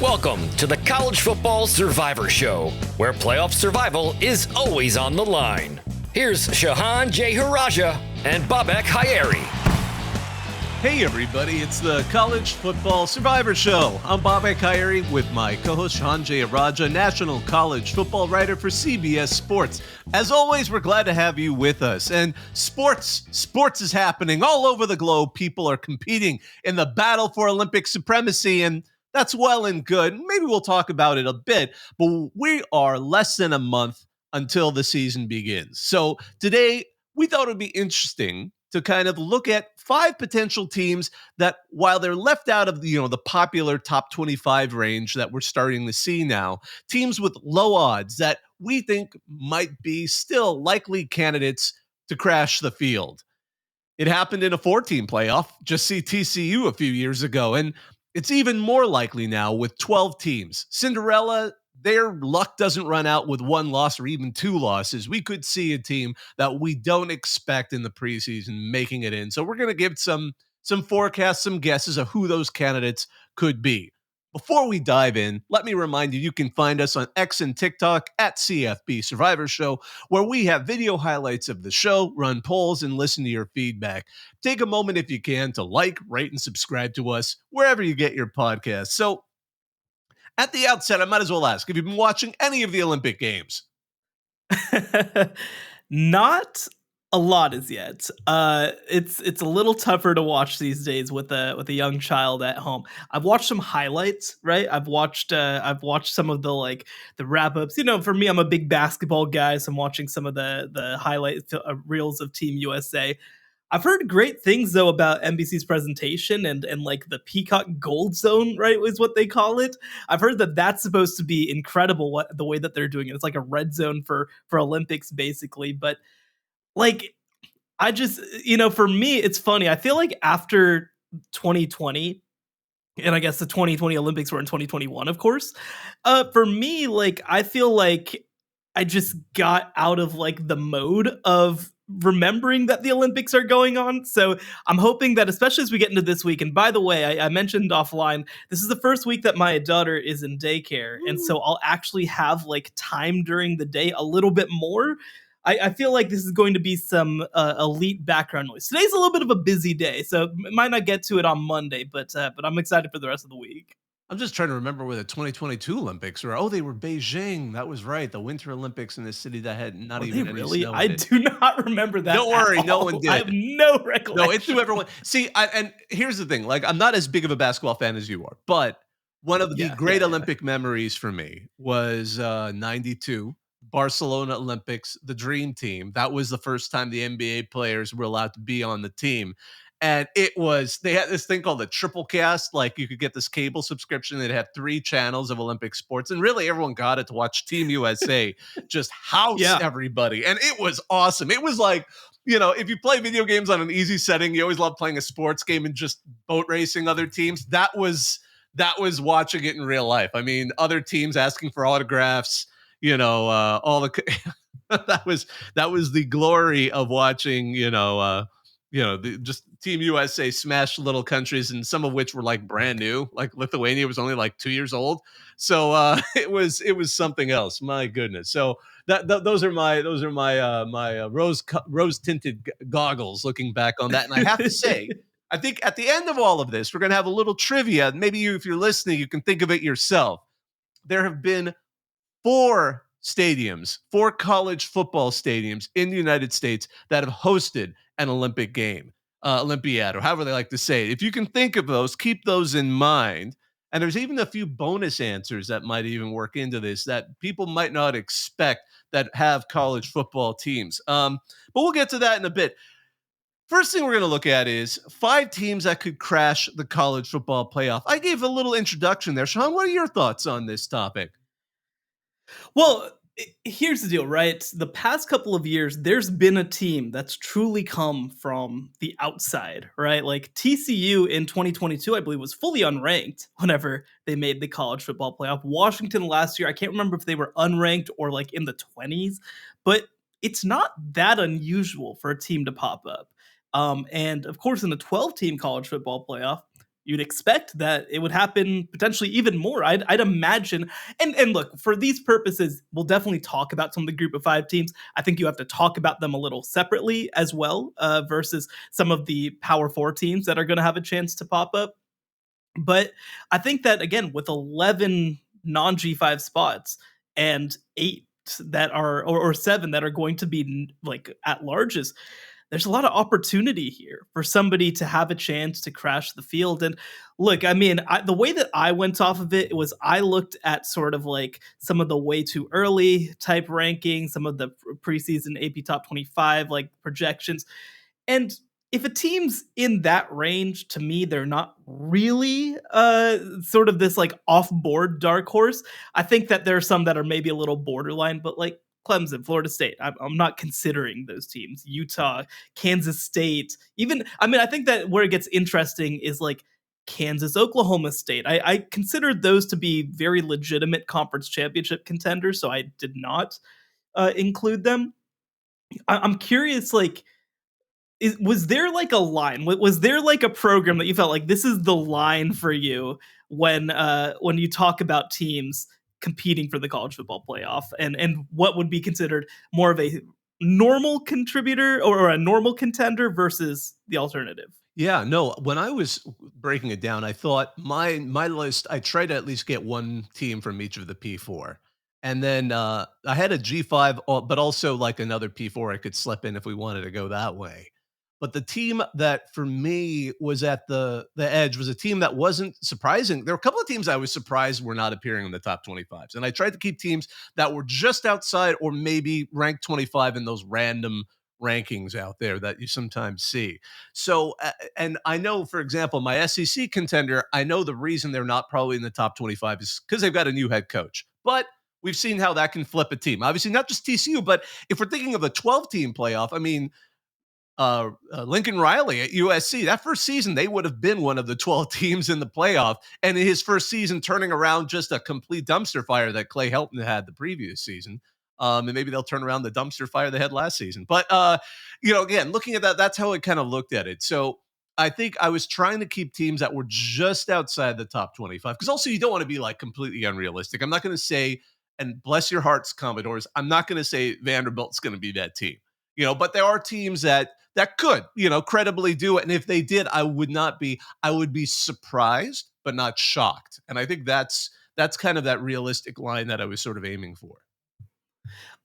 Welcome to the College Football Survivor Show, where playoff survival is always on the line. Here's Shehan J. Haraja and Bobak Hayeri. Hey everybody, it's the College Football Survivor Show. I'm Bobak Hayeri with my co-host Shehan J. Haraja, national college football writer for CBS Sports. As always, we're glad to have you with us. And sports is happening all over the globe. People are competing in the battle for Olympic supremacy, and that's well and good. Maybe we'll talk about it a bit, but we are less than a month until the season begins. So today, we thought it would be interesting to kind of look at 5 potential teams that, while they're left out of the popular top 25 range that we're starting to see now, teams with low odds that we think might be still likely candidates to crash the field. It happened in a 4-team playoff. Just see TCU a few years ago, and it's even more likely now with 12 teams. Cinderella, their luck doesn't run out with 1 loss or even 2 losses. We could see a team that we don't expect in the preseason making it in. So we're going to give some forecasts, some guesses of who those candidates could be. Before we dive in, let me remind you can find us on X and TikTok at CFP Survivor Show, where we have video highlights of the show, run polls, and listen to your feedback. Take a moment if you can to like, rate, and subscribe to us wherever you get your podcasts. So at the outset, I might as well ask, have you been watching any of the Olympic Games? Not a lot as yet. It's a little tougher to watch these days with a young child at home. I've watched some highlights, right? I've watched some of the wrap ups. For me, I'm a big basketball guy, so I'm watching some of the highlight reels of Team USA. I've heard great things though about NBC's presentation and like the Peacock Gold Zone, right, is what they call it. I've heard that that's supposed to be incredible, the way that they're doing it. It's like a red zone for Olympics basically, but I just, for me, it's funny. I feel like after 2020, and I guess the 2020 Olympics were in 2021, of course. For me, I feel like I just got out of the mode of remembering that the Olympics are going on. So I'm hoping that, especially as we get into this week, and by the way, I mentioned offline, this is the first week that my daughter is in daycare. And so I'll actually have time during the day a little bit more. I feel like this is going to be some elite background noise. Today's a little bit of a busy day, so might not get to it on Monday, but I'm excited for the rest of the week. I'm just trying to remember where the 2022 Olympics were. Oh, they were Beijing. That was right. The Winter Olympics in a city that had not even any really snow. I do not remember that. Don't worry, no one did. I have no recollection. No, it threw everyone. See, and here's the thing. I'm not as big of a basketball fan as you are, but one of the great Olympic memories for me was 92. Barcelona Olympics, the dream team. That was the first time the NBA players were allowed to be on the team. And they had this thing called a triple cast. You could get this cable subscription that had 3 channels of Olympic sports. And really everyone got it to watch Team USA just house everybody. And it was awesome. It was if you play video games on an easy setting, you always love playing a sports game and just boat racing other teams. That was watching it in real life. I mean, other teams asking for autographs, all the that was the glory of watching, just Team USA smash little countries, and some of which were brand new. Lithuania was only 2 years old, so it was something else. My goodness. So those are my rose tinted goggles looking back on that, and I have to say, I think at the end of all of this, we're gonna have a little trivia. Maybe if you're listening, you can think of it yourself. There have been 4 college football stadiums in the United States that have hosted an Olympic game, Olympiad, or however they like to say it. If you can think of those, keep those in mind. And there's even a few bonus answers that might even work into this that people might not expect that have college football teams. But we'll get to that in a bit. First thing we're going to look at is 5 teams that could crash the college football playoff. I gave a little introduction there. Shehan, what are your thoughts on this topic? Well, here's the deal, right? The past couple of years, there's been a team that's truly come from the outside, right? TCU in 2022, I believe, was fully unranked whenever they made the college football playoff. Washington last year, I can't remember if they were unranked or in the 20s, but it's not that unusual for a team to pop up. And of course, in the 12-team college football playoff, you'd expect that it would happen potentially even more. I'd imagine, and look, for these purposes, we'll definitely talk about some of the group of 5 teams. I think you have to talk about them a little separately as well, versus some of the Power 4 teams that are going to have a chance to pop up. But I think that, again, with 11 non G5 spots and 8 that are, or 7 that are going to be like at larges, there's a lot of opportunity here for somebody to have a chance to crash the field. And look, I mean, the way that I went off of it was I looked at sort of like some of the way too early type rankings, some of the preseason AP top 25 like projections. And if a team's in that range, to me, they're not really sort of this like off-board dark horse. I think that there are some that are maybe a little borderline, but like Clemson, Florida State, I'm not considering those teams. Utah, Kansas State, even, I mean, I think that where it gets interesting is like Kansas, Oklahoma State. I considered those to be very legitimate conference championship contenders, so I did not include them. I'm curious, like, was there like a line? Was there like a program that you felt like this is the line for you when you talk about teams competing for the college football playoff, and what would be considered more of a normal contributor or a normal contender versus the alternative? Yeah, no, when I was breaking it down, I thought my list, I tried to at least get one team from each of the P4. And then I had a G5, but also like another P4 I could slip in if we wanted to go that way. But the team that for me was at the edge was a team that wasn't surprising. There were a couple of teams I was surprised were not appearing in the top 25s. And I tried to keep teams that were just outside or maybe ranked 25 in those random rankings out there that you sometimes see. So, and I know, for example, my SEC contender, I know the reason they're not probably in the top 25 is because they've got a new head coach. But we've seen how that can flip a team. Obviously, not just TCU, but if we're thinking of a 12-team playoff, I mean, Lincoln Riley at USC, that first season, they would have been one of the 12 teams in the playoff. And in his first season, turning around just a complete dumpster fire that Clay Helton had the previous season. And maybe they'll turn around the dumpster fire they had last season. But, again, looking at that, that's how I kind of looked at it. So I think I was trying to keep teams that were just outside the top 25, because also you don't want to be like completely unrealistic. I'm not going to say, and bless your hearts, Commodores, I'm not going to say Vanderbilt's going to be that team. But there are teams that could, credibly do it. And if they did, I would be surprised, but not shocked. And I think that's kind of that realistic line that I was sort of aiming for.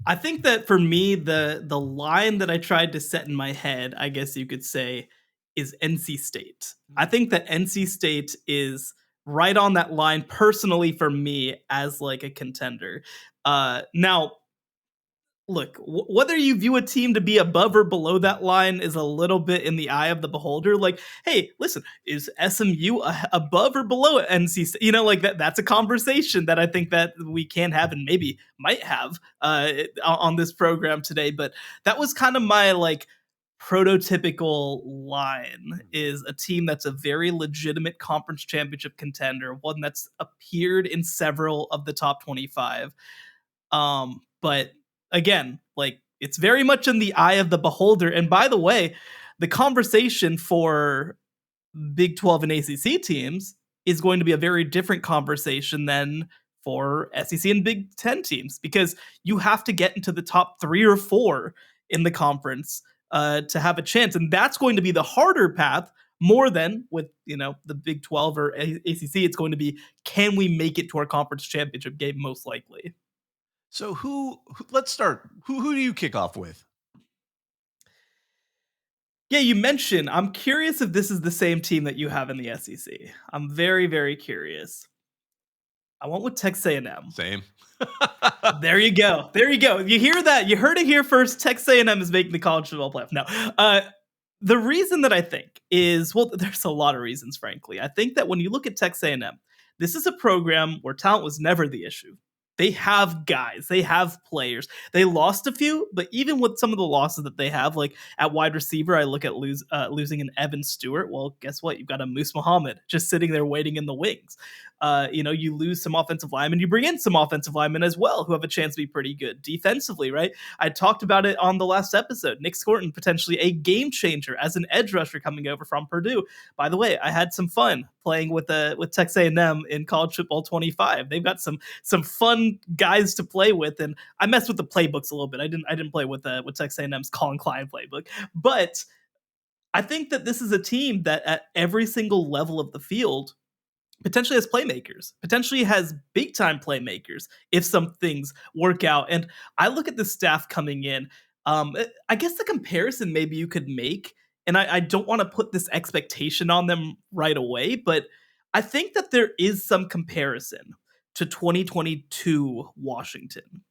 I think that for me, the line that I tried to set in my head, I guess you could say, is NC State. I think that NC State is right on that line personally for me as like a contender. Now, look, whether you view a team to be above or below that line is a little bit in the eye of the beholder. Like, hey, listen, is SMU above or below NC State? Like that's a conversation that I think that we can have and maybe might have on this program today. But that was kind of my like prototypical line, is a team that's a very legitimate conference championship contender, one that's appeared in several of the top 25. But again, like it's very much in the eye of the beholder. And by the way, the conversation for Big 12 and ACC teams is going to be a very different conversation than for SEC and Big 10 teams, because you have to get into the top 3 or 4 in the conference to have a chance. And that's going to be the harder path, more than with, the Big 12 or ACC. It's going to be, can we make it to our conference championship game most likely? So let's start. Who do you kick off with? Yeah, you mentioned, I'm curious if this is the same team that you have in the SEC. I'm very, very curious. I went with Texas A&M. Same. There you go. You hear that? You heard it here first. Texas A&M is making the college football playoff. No, the reason that I think is, well, there's a lot of reasons, frankly. I think that when you look at Texas A&M, this is a program where talent was never the issue. They have guys, they have players. They lost a few, but even with some of the losses that they have, like at wide receiver, I look at losing an Evan Stewart. Well, guess what? You've got a Moose Muhammad just sitting there waiting in the wings. You lose some offensive linemen, you bring in some offensive linemen as well who have a chance to be pretty good defensively, right? I talked about it on the last episode. Nick Scorton, potentially a game changer as an edge rusher coming over from Purdue. By the way, I had some fun playing with Texas A&M in college football 25. They've got some fun guys to play with, and I messed with the playbooks a little bit. I didn't play with Texas A&M's Colin Klein playbook, but I think that this is a team that at every single level of the field potentially has playmakers, potentially has big time playmakers if some things work out. And I look at the staff coming in. I guess the comparison maybe you could make, and I don't want to put this expectation on them right away, but I think that there is some comparison to 2022 Washington,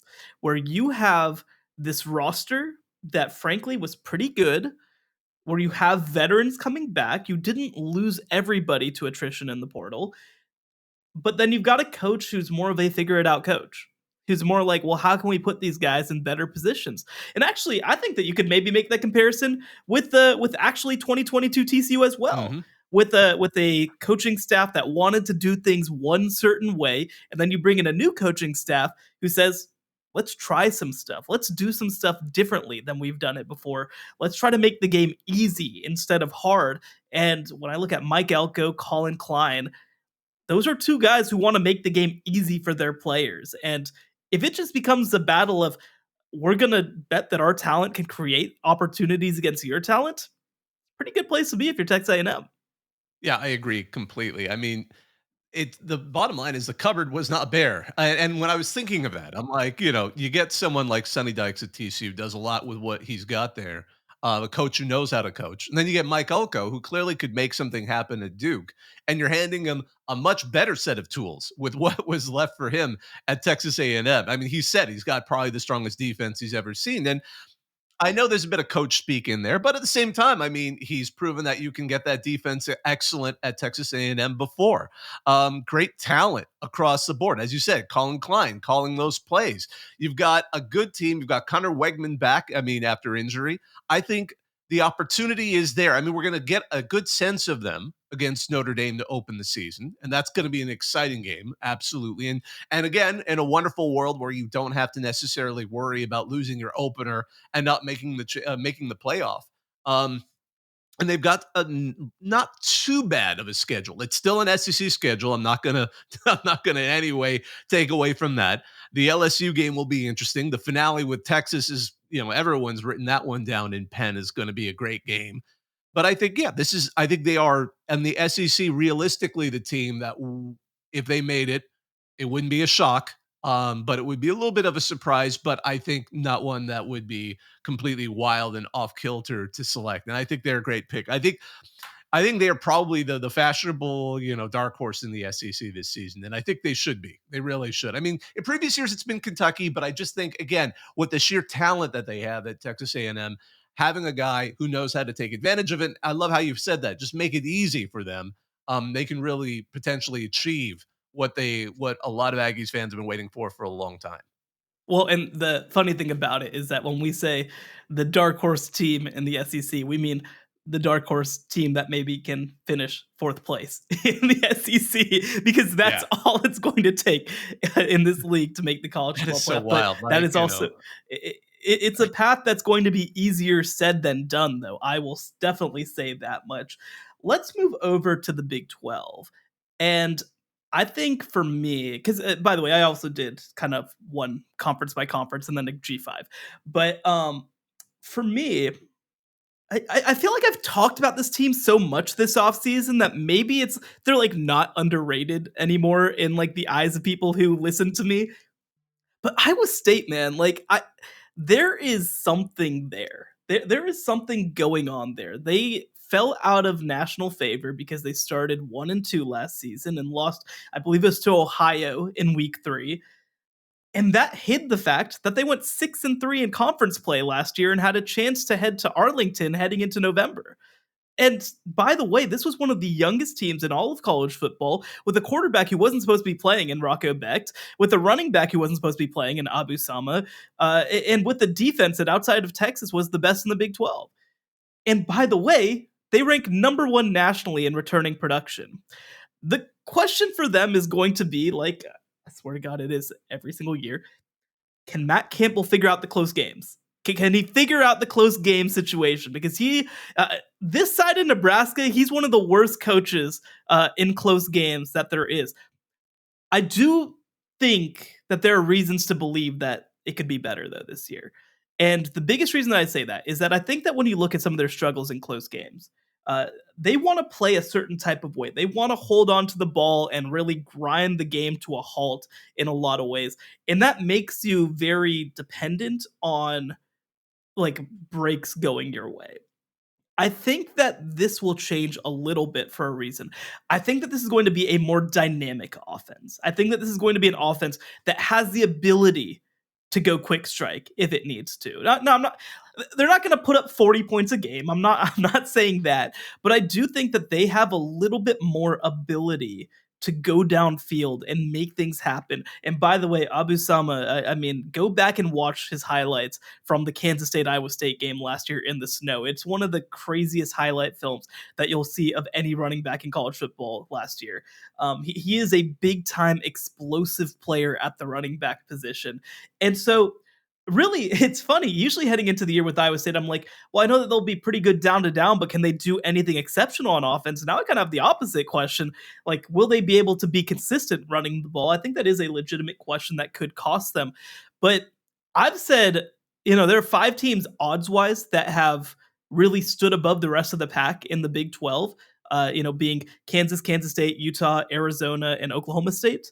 where you have this roster that frankly was pretty good, where you have veterans coming back. You didn't lose everybody to attrition in the portal, but then you've got a coach who's more of a figure it out coach. Who's more like, well, how can we put these guys in better positions? And actually, I think that you could maybe make that comparison with actually 2022 TCU as well. Mm-hmm. With a coaching staff that wanted to do things one certain way, and then you bring in a new coaching staff who says, let's try some stuff. Let's do some stuff differently than we've done it before. Let's try to make the game easy instead of hard. And when I look at Mike Elko, Colin Klein, those are two guys who want to make the game easy for their players. And if it just becomes a battle of we're going to bet that our talent can create opportunities against your talent, pretty good place to be if you're Texas A&M. Yeah, I agree completely. I mean, the bottom line is the cupboard was not bare. And when I was thinking of that, I'm like, you get someone like Sonny Dykes at TCU, does a lot with what he's got there. A coach who knows how to coach. And then you get Mike Elko, who clearly could make something happen at Duke. And you're handing him a much better set of tools with what was left for him at Texas A&M. I mean, he said he's got probably the strongest defense he's ever seen. And I know there's a bit of coach speak in there, but at the same time, I mean, he's proven that you can get that defense excellent at Texas A&M before. Great talent across the board. As you said, Colin Klein calling those plays. You've got a good team. You've got Connor Wegman back, after injury. I think the opportunity is there. I mean, we're going to get a good sense of them against Notre Dame to open the season, and that's going to be an exciting game, absolutely. And again, in a wonderful world where you don't have to necessarily worry about losing your opener and not making the playoff. And they've got not too bad of a schedule. It's still an SEC schedule. I'm not gonna in any way take away from that. The LSU game will be interesting. The finale with Texas is, everyone's written that one down in pen, is going to be a great game. But I think, I think they are, and the SEC realistically the team that if they made it, it wouldn't be a shock. But it would be a little bit of a surprise, but I think not one that would be completely wild and off kilter to select. And I think they're a great pick. I think they are probably the fashionable, dark horse in the SEC this season. And I think they should be. They really should. I mean, in previous years, it's been Kentucky, but I just think, again, with the sheer talent that they have at Texas A&M, having a guy who knows how to take advantage of it. I love how you've said that. Just make it easy for them. They can really potentially achieve what a lot of Aggies fans have been waiting for a long time. Well, and the funny thing about it is that when we say the dark horse team in the SEC, we mean the dark horse team that maybe can finish fourth place in the SEC, because that's all it's going to take in this league to make the college football playoff. So wild. That is also it's a path that's going to be easier said than done, though. I will definitely say that much. Let's move over to the Big 12. And I think for me, because by the way, I also did kind of one conference by conference and then a G5. But for me, I feel like I've talked about this team so much this offseason that maybe they're like not underrated anymore in like the eyes of people who listen to me. But Iowa State, man, there is something there. There is something going on there. They fell out of national favor because they started 1-2 last season and lost, I believe it was to Ohio in week 3. And that hid the fact that they went 6-3 in conference play last year and had a chance to head to Arlington heading into November. And by the way, this was one of the youngest teams in all of college football, with a quarterback who wasn't supposed to be playing in Rocco Becht, with a running back who wasn't supposed to be playing in Abu Sama, and with the defense that outside of Texas was the best in the Big 12. And by the way, they rank number 1 nationally in returning production. The question for them is going to be, I swear to God, it is every single year, can Matt Campbell figure out the close games? Can he figure out the close game situation? Because this side of Nebraska, he's one of the worst coaches in close games that there is. I do think that there are reasons to believe that it could be better though this year. And the biggest reason that I say that is that I think that when you look at some of their struggles in close games, uh, they want to play a certain type of way. They want to hold on to the ball and really grind the game to a halt in a lot of ways. And that makes you very dependent on like breaks going your way. I think that this will change a little bit for a reason. I think that this is going to be a more dynamic offense. I think that this is going to be an offense that has the ability to go quick strike if it needs to. No, I'm not. They're not going to put up 40 points a game. I'm not. I'm not saying that, but I do think that they have a little bit more ability to go downfield and make things happen. And by the way, Abu Sama, I mean, go back and watch his highlights from the Kansas State Iowa State game last year in the snow. It's one of the craziest highlight films that you'll see of any running back in college football last year. He is a big time explosive player at the running back position. And so really, it's funny. Usually heading into the year with Iowa State, I'm like, well, I know that they'll be pretty good down to down, but can they do anything exceptional on offense? Now I kind of have the opposite question. Like, will they be able to be consistent running the ball? I think that is a legitimate question that could cost them. But I've said, there are 5 teams odds wise that have really stood above the rest of the pack in the Big 12, being Kansas, Kansas State, Utah, Arizona, and Oklahoma State.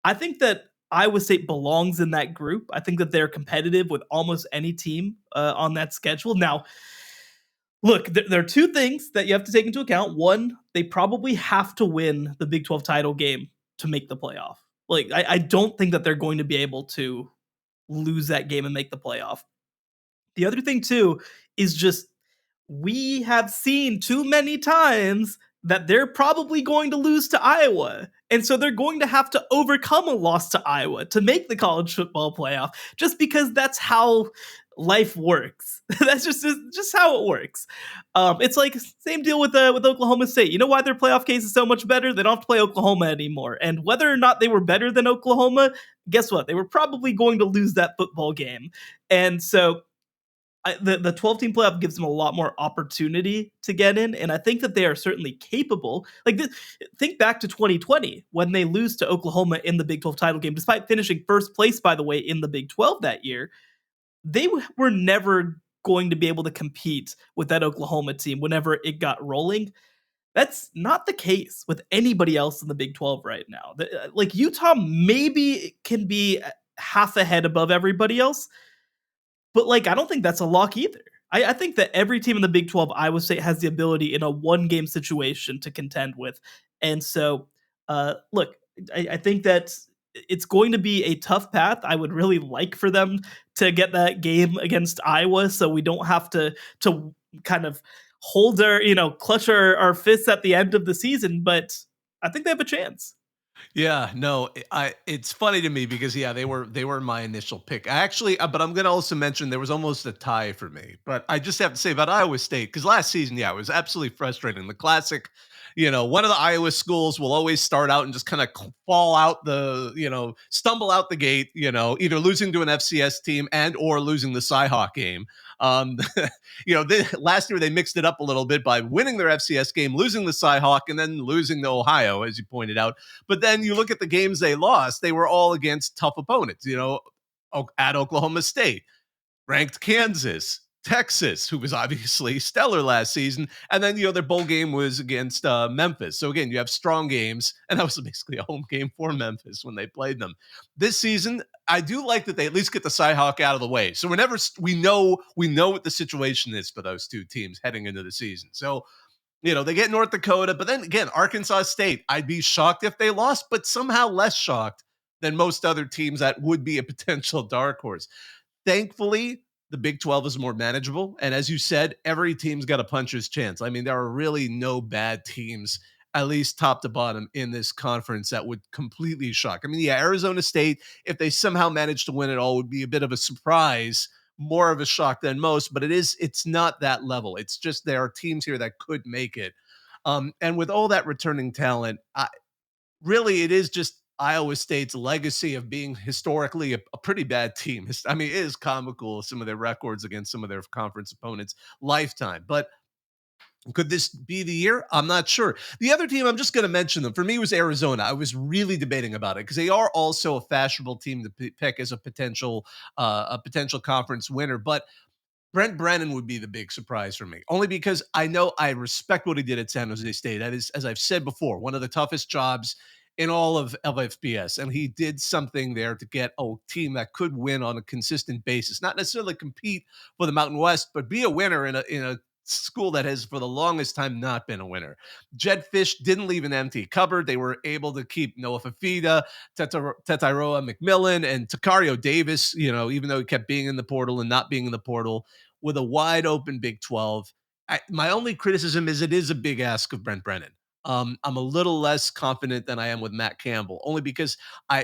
I think that Iowa State belongs in that group. I think that they're competitive with almost any team on that schedule. Now, look, there are 2 things that you have to take into account. One, they probably have to win the Big 12 title game to make the playoff. Like, I don't think that they're going to be able to lose that game and make the playoff. The other thing, too, is just we have seen too many times that they're probably going to lose to Iowa. And so they're going to have to overcome a loss to Iowa to make the college football playoff, just because that's how life works. That's just how it works. It's like same deal with Oklahoma State. You know why their playoff case is so much better? They don't have to play Oklahoma anymore. And whether or not they were better than Oklahoma, guess what? They were probably going to lose that football game. And so the 12-team playoff gives them a lot more opportunity to get in, and I think that they are certainly capable. Like, think back to 2020 when they lose to Oklahoma in the Big 12 title game, despite finishing first place, by the way, in the Big 12 that year. They were never going to be able to compete with that Oklahoma team whenever it got rolling. That's not the case with anybody else in the Big 12 right now. Like, Utah maybe can be half a head above everybody else, but, like, I don't think that's a lock either. I think that every team in the Big 12, Iowa State has the ability in a one-game situation to contend with. And so, look, I think that it's going to be a tough path. I would really like for them to get that game against Iowa so we don't have to kind of hold clutch our fists at the end of the season. But I think they have a chance. Yeah, no, it's funny to me because they were my initial pick. I actually, but I'm going to also mention there was almost a tie for me. But I just have to say about Iowa State, because last season, it was absolutely frustrating. The classic, one of the Iowa schools will always start out and just kind of fall out stumble out the gate, either losing to an FCS team and or losing the Cyhawk game. Last year they mixed it up a little bit by winning their FCS game, losing the Cyhawk, and then losing to Ohio, as you pointed out. But then you look at the games they lost, they were all against tough opponents, at Oklahoma State, ranked Kansas, Texas, who was obviously stellar last season. And then, their bowl game was against Memphis. So again, you have strong games, and that was basically a home game for Memphis when they played them. This season, I do like that they at least get the Cyhawk out of the way. So we know what the situation is for those 2 teams heading into the season. So, they get North Dakota, but then again, Arkansas State, I'd be shocked if they lost, but somehow less shocked than most other teams that would be a potential dark horse. Thankfully, the Big 12 is more manageable. And as you said, every team's got a puncher's chance. I mean, there are really no bad teams, at least top to bottom, in this conference that would completely shock. I mean, Arizona State, if they somehow manage to win it all, would be a bit of a surprise, more of a shock than most, but it's not that level. It's just there are teams here that could make it. And with all that returning talent, really it is just Iowa State's legacy of being historically a pretty bad team. I mean, it is comical, some of their records against some of their conference opponents lifetime. But could this be the year? I'm not sure. The other team, I'm just going to mention them. For me, was Arizona. I was really debating about it because they are also a fashionable team to pick as a potential conference winner. But Brent Brennan would be the big surprise for me, only because I know I respect what he did at San Jose State. That is, as I've said before, one of the toughest jobs in all of FBS. And he did something there to get a team that could win on a consistent basis, not necessarily compete for the Mountain West, but be a winner in a school that has for the longest time not been a winner. Jed Fish didn't leave an empty cupboard. They were able to keep Noah Fafita, Tetairoa McMillan, and Takario Davis, even though he kept being in the portal and not being in the portal, with a wide open Big 12. My only criticism is it is a big ask of Brent Brennan. I'm a little less confident than I am with Matt Campbell, only because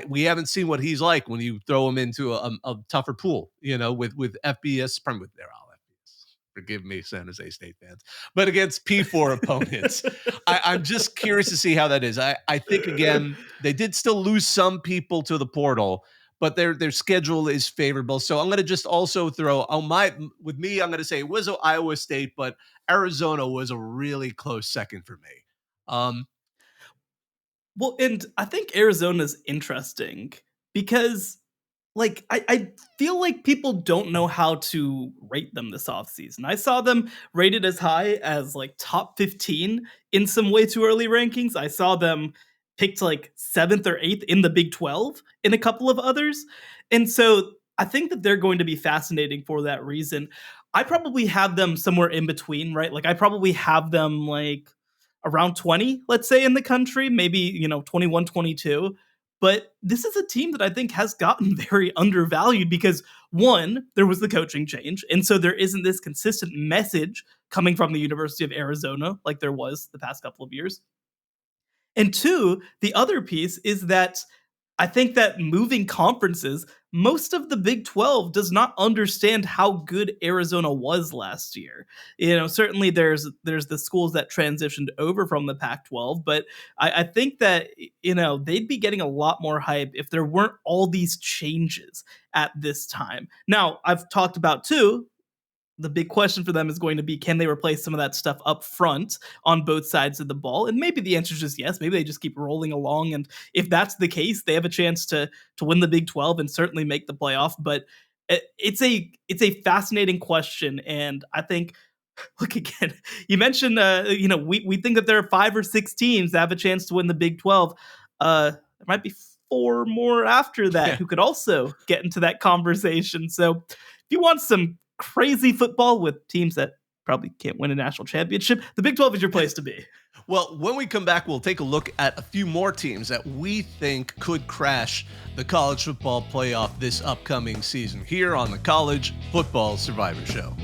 we haven't seen what he's like when you throw him into a tougher pool, with FBS, probably with their all FBS. Forgive me, San Jose State fans, but against P4 opponents. I'm just curious to see how that is. I think, again, they did still lose some people to the portal, but their schedule is favorable. So I'm going to just also throw with me, I'm going to say it was Iowa State, but Arizona was a really close second for me. Well, and I think Arizona's interesting because I feel like people don't know how to rate them this offseason. I saw them rated as high as like top 15 in some way too early rankings. I saw them picked like 7th or 8th in the Big 12 in a couple of others. And so I think that they're going to be fascinating for that reason. I probably have them somewhere in between, right? Like I probably have them like around 20, let's say, in the country, maybe, 21, 22. But this is a team that I think has gotten very undervalued because, one, there was the coaching change. And so there isn't this consistent message coming from the University of Arizona like there was the past couple of years. And two, the other piece is that I think that moving conferences, most of the Big 12 does not understand how good Arizona was last year. Certainly there's the schools that transitioned over from the Pac-12, but I think that they'd be getting a lot more hype if there weren't all these changes at this time. Now, I've talked about too, the big question for them is going to be, can they replace some of that stuff up front on both sides of the ball? And maybe the answer is just yes. Maybe they just keep rolling along. And if that's the case, they have a chance to win the Big 12 and certainly make the playoff. But it's a fascinating question. And I think, look, again, you mentioned, we think that there are 5 or 6 teams that have a chance to win the Big 12. There might be 4 more after that who could also get into that conversation. So if you want some crazy football with teams that probably can't win a national championship, the Big 12 is your place to be. Well, when we come back, we'll take a look at a few more teams that we think could crash the college football playoff this upcoming season here on the College Football Survivor Show.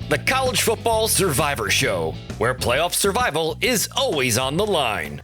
The College Football Survivor Show, where playoff survival is always on the line.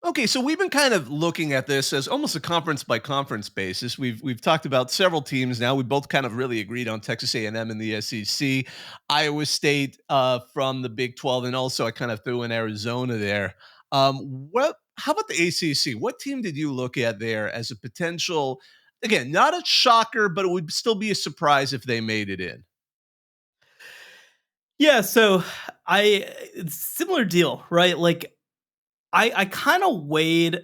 Okay, so we've been kind of looking at this as almost a conference by conference basis. We've talked about several teams now. We both kind of really agreed on Texas A&M and the SEC, Iowa State from the Big 12, and also I kind of threw in Arizona there. How about the ACC? What team did you look at there as a potential, again, not a shocker, but it would still be a surprise if they made it in? Yeah, so similar deal, right? Like I kind of weighed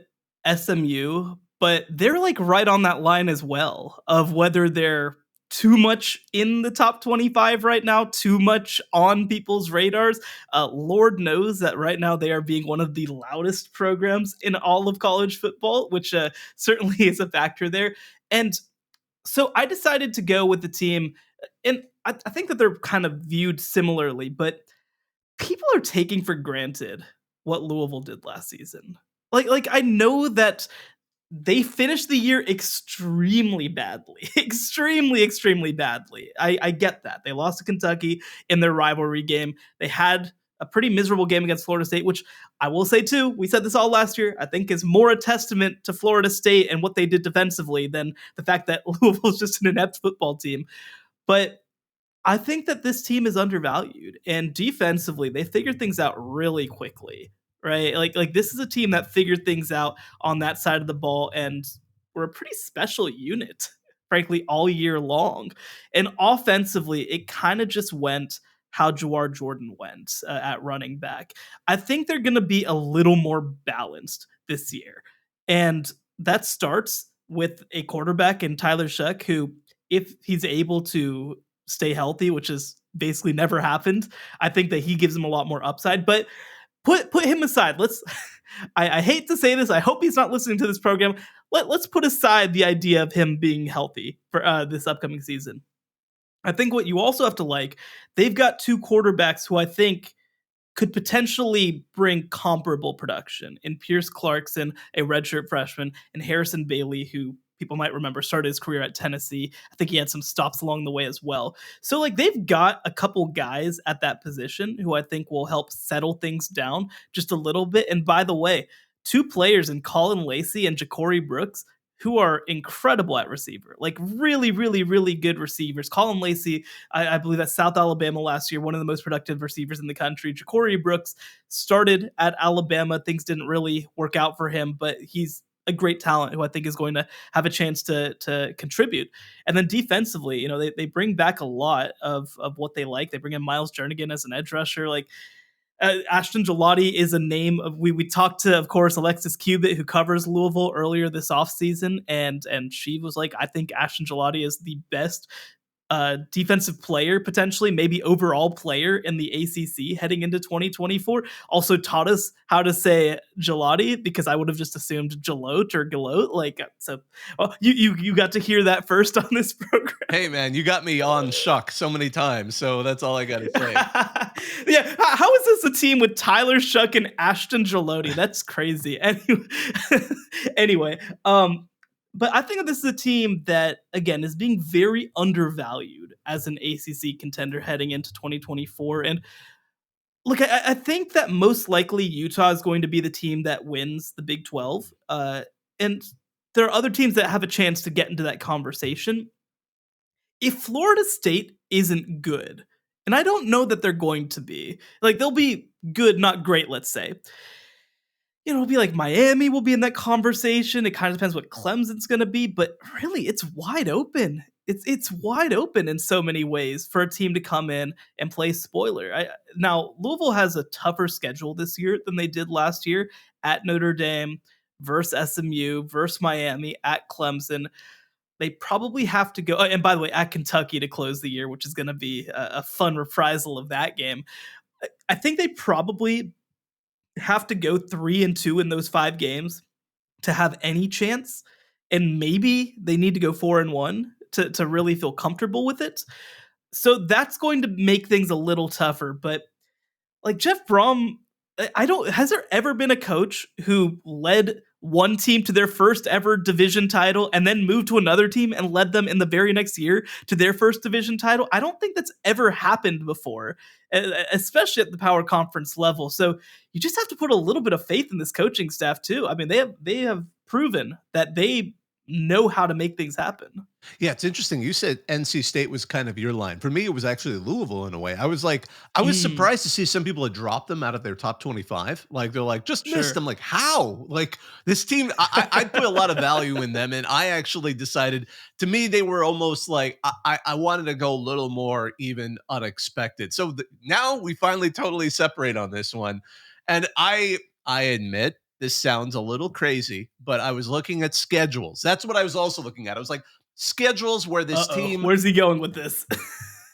SMU, but they're like right on that line as well of whether they're too much in the top 25 right now, too much on people's radars. Lord knows that right now they are being one of the loudest programs in all of college football, which certainly is a factor there. And so I decided to go with the team, and I think that they're kind of viewed similarly, but people are taking for granted what Louisville did last season. Like I know that they finished the year extremely badly, extremely badly. I get that. They lost to Kentucky in their rivalry game. They had a pretty miserable game against Florida State, which I will say too, we said this all last year, I think is more a testament to Florida State and what they did defensively than the fact that Louisville is just an inept football team. But I think that this team is undervalued, and defensively, they figured things out really quickly. right? Like this is a team that figured things out on that side of the ball, and we're a pretty special unit, frankly, all year long. And offensively, it kind of just went how Jawar Jordan went at running back. I think they're going to be a little more balanced this year. And that starts with a quarterback in Tyler Shuck, who, if he's able to stay healthy, which has basically never happened, I think that he gives him a lot more upside. But put him aside. Let's. I hate to say this. I hope he's not listening to this program. Let's put aside the idea of him being healthy for this upcoming season. I think what you also have to like, they've got two quarterbacks who I think could potentially bring comparable production in Pierce Clarkson, a redshirt freshman, and Harrison Bailey, who people might remember started his career at Tennessee. I think he had some stops along the way as well. So like they've got a couple guys at that position who I think will help settle things down just a little bit. And by the way, two players in Colin Lacey and Ja'Cory Brooks who are incredible at receiver, like really, really, really good receivers. Colin Lacey, I believe at South Alabama last year, one of the most productive receivers in the country. Ja'Cory Brooks started at Alabama. Things didn't really work out for him, but he's a great talent who I think is going to have a chance to contribute. And then defensively, they bring back a lot of what they like. They bring in Miles Jernigan as an edge rusher. Like Ashton Gelati is a name of we talked to, of course, Alexis Cubitt, who covers Louisville earlier this offseason, and she was like, I think Ashton Gelati is the best defensive player, potentially, maybe overall player in the ACC heading into 2024. Also taught us how to say Gelati, because I would have just assumed Gelote or Gelote. Like, so you got to hear that first on this program. Hey, man, you got me on Shuck so many times, so that's all I got to say. Yeah, how is this a team with Tyler Shuck and Ashton Gelati? That's crazy. Anyway, but I think this is a team that, again, is being very undervalued as an ACC contender heading into 2024. And look, I think that most likely Utah is going to be the team that wins the Big 12. And there are other teams that have a chance to get into that conversation. If Florida State isn't good, and I don't know that they're going to be, like they'll be good, not great, let's say. It'll be like Miami will be in that conversation. It kind of depends what Clemson's going to be, but really, it's wide open. It's wide open in so many ways for a team to come in and play spoiler. Now, Louisville has a tougher schedule this year than they did last year at Notre Dame versus SMU versus Miami at Clemson. They probably have to go, and by the way, at Kentucky to close the year, which is going to be a fun reprisal of that game. I think they probably have to go 3-2 in those 5 games to have any chance, and maybe they need to go 4-1 to really feel comfortable with it. So that's going to make things a little tougher. But like Jeff Brom, has there ever been a coach who led one team to their first ever division title and then moved to another team and led them in the very next year to their first division title? I don't think that's ever happened before, especially at the power conference level. So you just have to put a little bit of faith in this coaching staff too. I mean, they have proven that they know how to make things happen. Yeah, it's interesting. You said NC State was kind of your line. For me, it was actually Louisville in a way. I was surprised to see some people had dropped them out of their top 25. Like, they're like, just missed them. Like, how? Like, this team, I put a lot of value in them. And I actually decided, to me, they were almost like, I wanted to go a little more even unexpected. So now we finally totally separate on this one. And I admit, this sounds a little crazy, but I was looking at schedules. That's what I was also looking at. I was like, schedules where this team... Where's he going with this?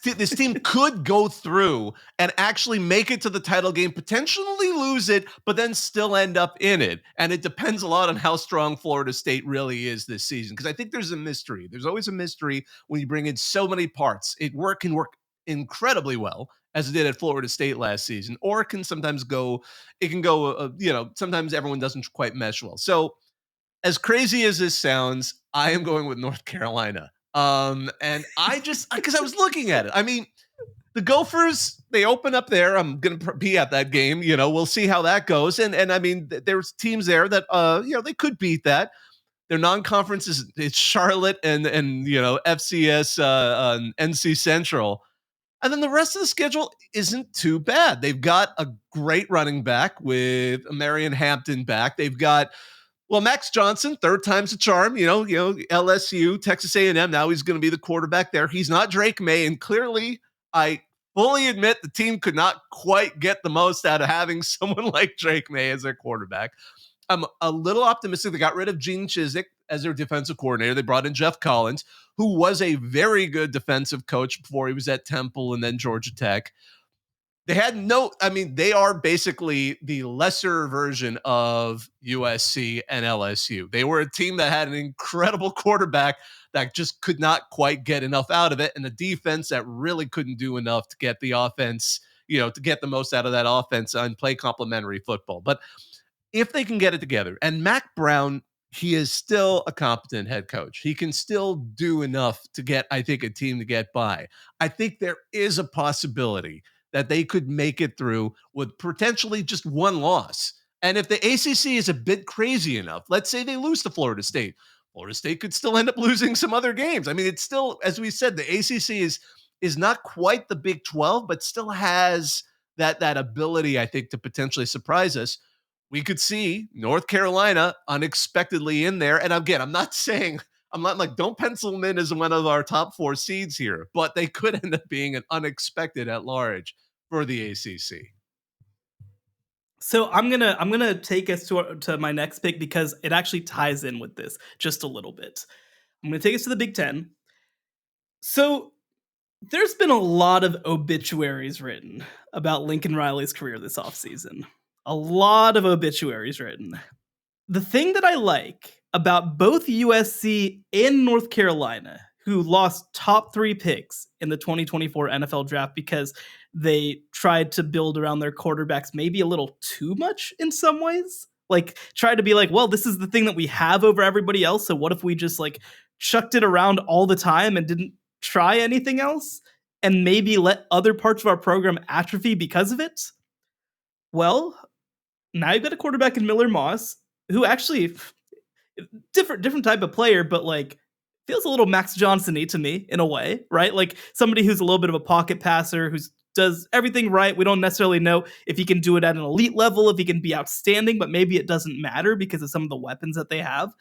This team could go through and actually make it to the title game, potentially lose it, but then still end up in it. And it depends a lot on how strong Florida State really is this season, because I think there's a mystery. There's always a mystery when you bring in so many parts. It can work incredibly well, as it did at Florida State last season, or it can sometimes go, sometimes everyone doesn't quite mesh well. So as crazy as this sounds, I am going with North Carolina. And I just, because I was looking at it. I mean, the Gophers, they open up there. I'm going to be at that game. We'll see how that goes. And I mean, there's teams there that, they could beat that. Their non-conference it's Charlotte and FCS, NC Central. And then the rest of the schedule isn't too bad. They've got a great running back with Marion Hampton back. They've got, well, Max Johnson, third time's a charm, LSU, Texas A&M. Now he's going to be the quarterback there. He's not Drake May. And clearly, I fully admit the team could not quite get the most out of having someone like Drake May as their quarterback. I'm a little optimistic. They got rid of Gene Chizik as their defensive coordinator. They brought in Jeff Collins, who was a very good defensive coach before he was at Temple and then Georgia Tech. They are basically the lesser version of USC and LSU. They were a team that had an incredible quarterback that just could not quite get enough out of it, and a defense that really couldn't do enough to get the offense, to get the most out of that offense and play complementary football. But if they can get it together, and Mac Brown, he is still a competent head coach. He can still do enough to get, I think, a team to get by. I think there is a possibility that they could make it through with potentially just one loss. And if the ACC is a bit crazy enough, let's say they lose to Florida State. Florida State could still end up losing some other games. I mean, it's still, as we said, the ACC is not quite the Big 12, but still has that ability, I think, to potentially surprise us. We could see North Carolina unexpectedly in there. And again, I'm not like, don't pencil them in as one of our top 4 seeds here, but they could end up being an unexpected at large for the ACC. So I'm gonna take us to my next pick because it actually ties in with this just a little bit. I'm gonna take us to the Big Ten. So there's been a lot of obituaries written about Lincoln Riley's career this offseason. A lot of obituaries written. The thing that I like about both USC and North Carolina, who lost top 3 picks in the 2024 NFL draft because they tried to build around their quarterbacks maybe a little too much in some ways. Like, try to be like, well, this is the thing that we have over everybody else, so what if we just like chucked it around all the time and didn't try anything else and maybe let other parts of our program atrophy because of it? Well, now you've got a quarterback in Miller Moss who actually different type of player, but like feels a little Max Johnson-y to me in a way, right? Like somebody who's a little bit of a pocket passer, who does everything right. We don't necessarily know if he can do it at an elite level, if he can be outstanding, but maybe it doesn't matter because of some of the weapons that they have.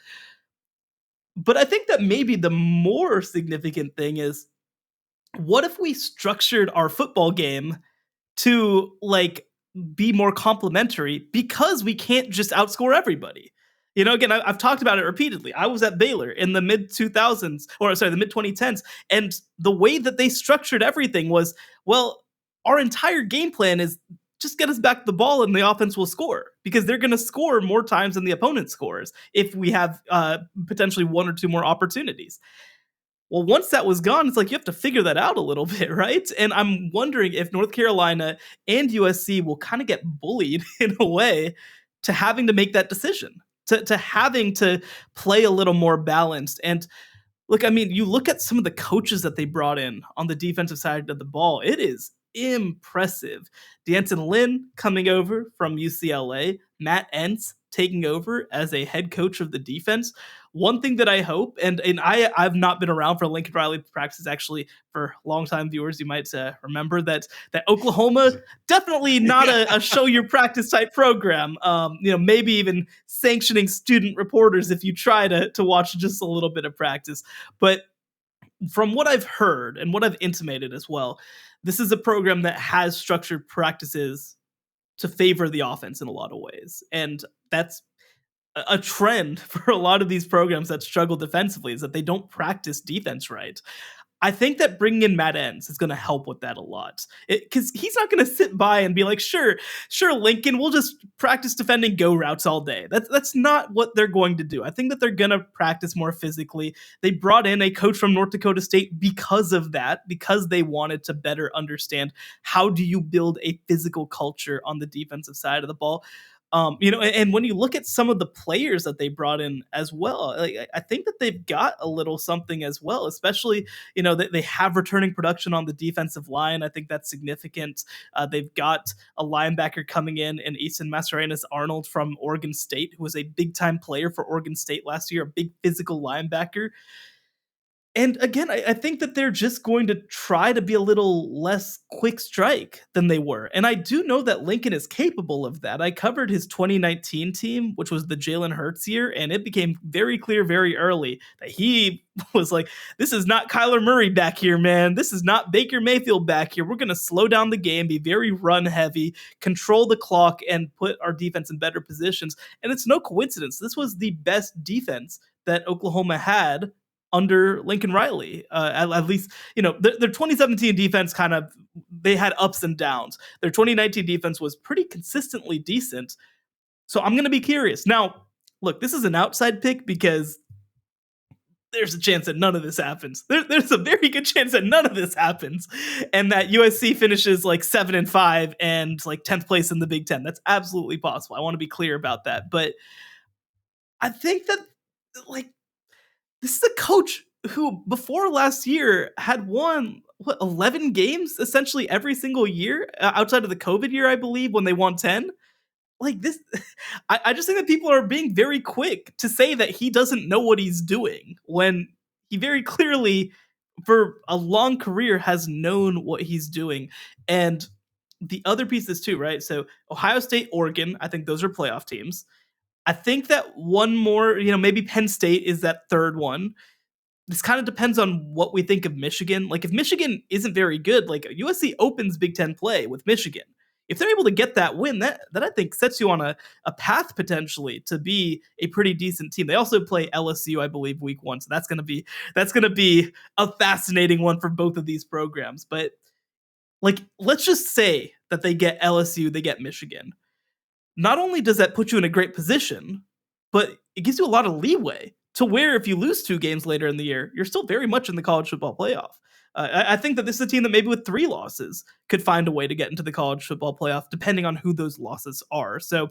But I think that maybe the more significant thing is, what if we structured our football game to like be more complementary because we can't just outscore everybody? Again, I've talked about it repeatedly. I was at Baylor in the mid 2000s, the mid 2010s, and the way that they structured everything was, well, our entire game plan is just get us back the ball and the offense will score, because they're going to score more times than the opponent scores if we have potentially 1 or 2 more opportunities. Well, once that was gone, it's like you have to figure that out a little bit, right? And I'm wondering if North Carolina and USC will kind of get bullied in a way to having to make that decision, to having to play a little more balanced. And look, I mean, you look at some of the coaches that they brought in on the defensive side of the ball, it is impressive. D'Anton Lynn coming over from UCLA, Matt Entz taking over as a head coach of the defense. One thing that I hope, and I've not been around for Lincoln Riley practices, actually, for longtime viewers, you might remember that Oklahoma, definitely not a show your practice type program. Maybe even sanctioning student reporters if you try to watch just a little bit of practice. But from what I've heard and what I've intimated as well, this is a program that has structured practices to favor the offense in a lot of ways. And that's a trend for a lot of these programs that struggle defensively, is that they don't practice defense right. I think that bringing in Matt Entz is going to help with that a lot, because he's not going to sit by and be like, sure, Lincoln, we'll just practice defending go routes all day. That's not what they're going to do. I think that they're going to practice more physically. They brought in a coach from North Dakota State because of that, because they wanted to better understand how do you build a physical culture on the defensive side of the ball. And when you look at some of the players that they brought in as well, I think that they've got a little something as well, especially, they have returning production on the defensive line. I think that's significant. They've got a linebacker coming in Easton Mascarenas-Arnold from Oregon State, who was a big-time player for Oregon State last year, a big physical linebacker. And again, I think that they're just going to try to be a little less quick strike than they were. And I do know that Lincoln is capable of that. I covered his 2019 team, which was the Jalen Hurts year, and it became very clear very early that he was like, this is not Kyler Murray back here, man. This is not Baker Mayfield back here. We're going to slow down the game, be very run heavy, control the clock, and put our defense in better positions. And it's no coincidence. This was the best defense that Oklahoma had under Lincoln Riley. At least, their 2017 defense they had ups and downs. Their 2019 defense was pretty consistently decent. So I'm going to be curious. Now, look, this is an outside pick because there's a chance that none of this happens. There's a very good chance that none of this happens, and that USC finishes like 7-5 and like 10th place in the Big Ten. That's absolutely possible. I want to be clear about that. But I think that this is a coach who before last year had won 11 games essentially every single year outside of the COVID year, I believe, when they won 10. Like this, I just think that people are being very quick to say that he doesn't know what he's doing when he very clearly, for a long career, has known what he's doing. And the other pieces too, right? So Ohio State, Oregon, I think those are playoff teams. I think that one more, maybe Penn State is that third one. This kind of depends on what we think of Michigan. Like if Michigan isn't very good, like USC opens Big Ten play with Michigan. If they're able to get that win, that I think sets you on a path potentially to be a pretty decent team. They also play LSU, I believe, week 1. So that's gonna be a fascinating one for both of these programs. But like, let's just say that they get LSU, they get Michigan. Not only does that put you in a great position, but it gives you a lot of leeway to where if you lose 2 games later in the year, you're still very much in the college football playoff. I think that this is a team that maybe with 3 losses could find a way to get into the college football playoff, depending on who those losses are. So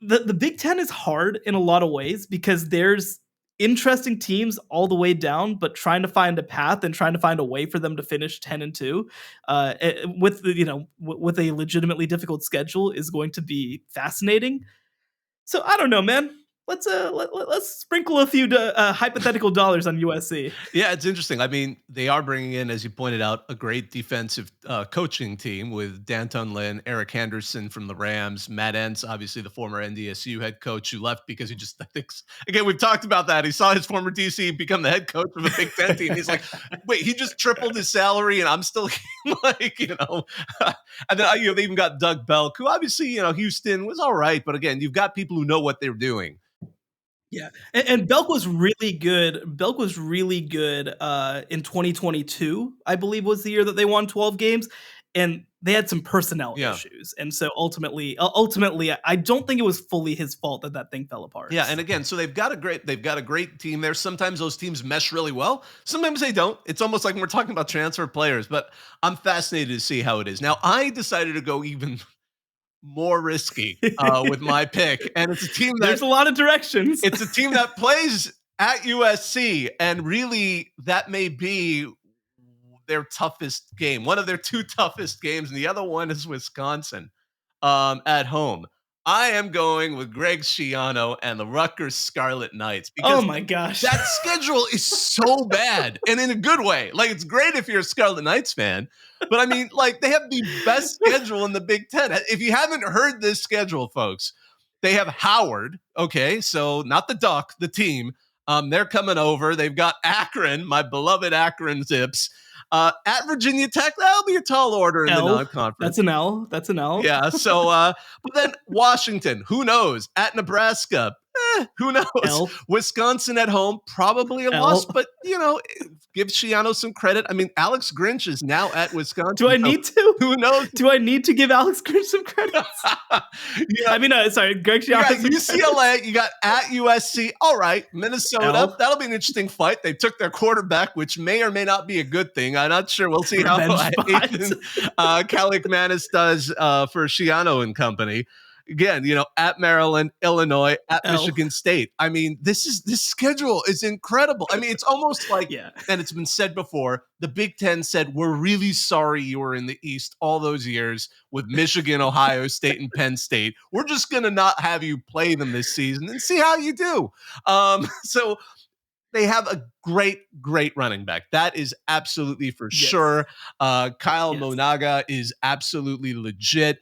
the Big Ten is hard in a lot of ways because there's interesting teams all the way down, but trying to find a path and trying to find a way for them to finish 10-2 with a legitimately difficult schedule is going to be fascinating. So I don't know, man. Let's sprinkle a few hypothetical dollars on USC. Yeah, it's interesting. I mean, they are bringing in, as you pointed out, a great defensive coaching team with Danton Lynn, Eric Henderson from the Rams, Matt Entz, obviously the former NDSU head coach who left because he just thinks, again, we've talked about that. He saw his former DC become the head coach of a Big Ten team. He's like, wait, he just tripled his salary and I'm still like, and then they even got Doug Belk, who obviously, Houston was all right. But again, you've got people who know what they're doing. Yeah, and Belk was really good. Belk was really good in 2022, I believe, was the year that they won 12 games, and they had some personnel issues, and so ultimately, I don't think it was fully his fault that thing fell apart. Yeah, and again, so they've got a great team there. Sometimes those teams mesh really well. Sometimes they don't. It's almost like when we're talking about transfer players, but I'm fascinated to see how it is. Now, I decided to go even more risky with my pick, and it's a team that there's a lot of directions. It's a team that plays at USC, and really that may be their toughest game, one of their 2 toughest games, and the other one is Wisconsin at home. I am going with Greg Schiano and the Rutgers Scarlet Knights because oh my gosh, that schedule is so bad, and in a good way. Like, it's great if you're a Scarlet Knights fan, but I mean, like, they have the best schedule in the Big Ten. If you haven't heard this schedule, folks, they have Howard. Okay, so not the Duck, the team. They're coming over. They've got Akron, my beloved Akron Zips. At Virginia Tech, that'll be a tall order in the non-conference. That's an L. Yeah. So, but then Washington, who knows? At Nebraska, who knows? L. Wisconsin at home, probably a loss, but give Schiano some credit. I mean, Alex Grinch is now at Wisconsin. Do I need to? Who knows? Do I need to give Alex Grinch some credit? I mean, sorry, Greg Schiano. You got UCLA, you got at USC. All right, Minnesota. L. That'll be an interesting fight. They took their quarterback, which may or may not be a good thing. I'm not sure. We'll see how Ethan Kaliakmanis does for Schiano and company. Again, at Maryland, Illinois, at Michigan State. I mean, this schedule is incredible. I mean, it's almost like, and it's been said before, the Big Ten said, we're really sorry you were in the East all those years with Michigan, Ohio State, and Penn State. We're just going to not have you play them this season and see how you do. So they have a great running back. That is absolutely for sure. Kyle Monaga is absolutely legit.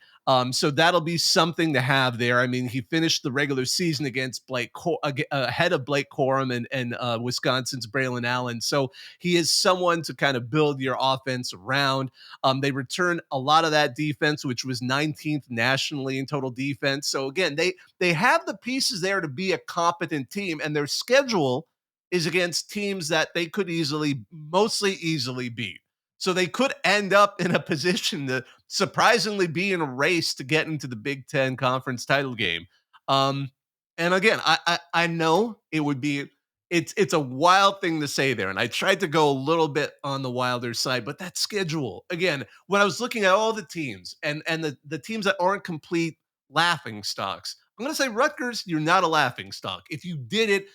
So that'll be something to have there. I mean, he finished the regular season against ahead of Blake Corum and Wisconsin's Braylon Allen. So he is someone to kind of build your offense around. They return a lot of that defense, which was 19th nationally in total defense. So again, they have the pieces there to be a competent team, and their schedule is against teams that they could mostly easily beat. So they could end up in a position to surprisingly be in a race to get into the Big Ten conference title game. And again, I know it would be, it's a wild thing to say there. And I tried to go a little bit on the wilder side, but that schedule, again, when I was looking at all the teams and the teams that aren't complete laughing stocks, I'm going to say Rutgers, you're not a laughing stock. If you did it,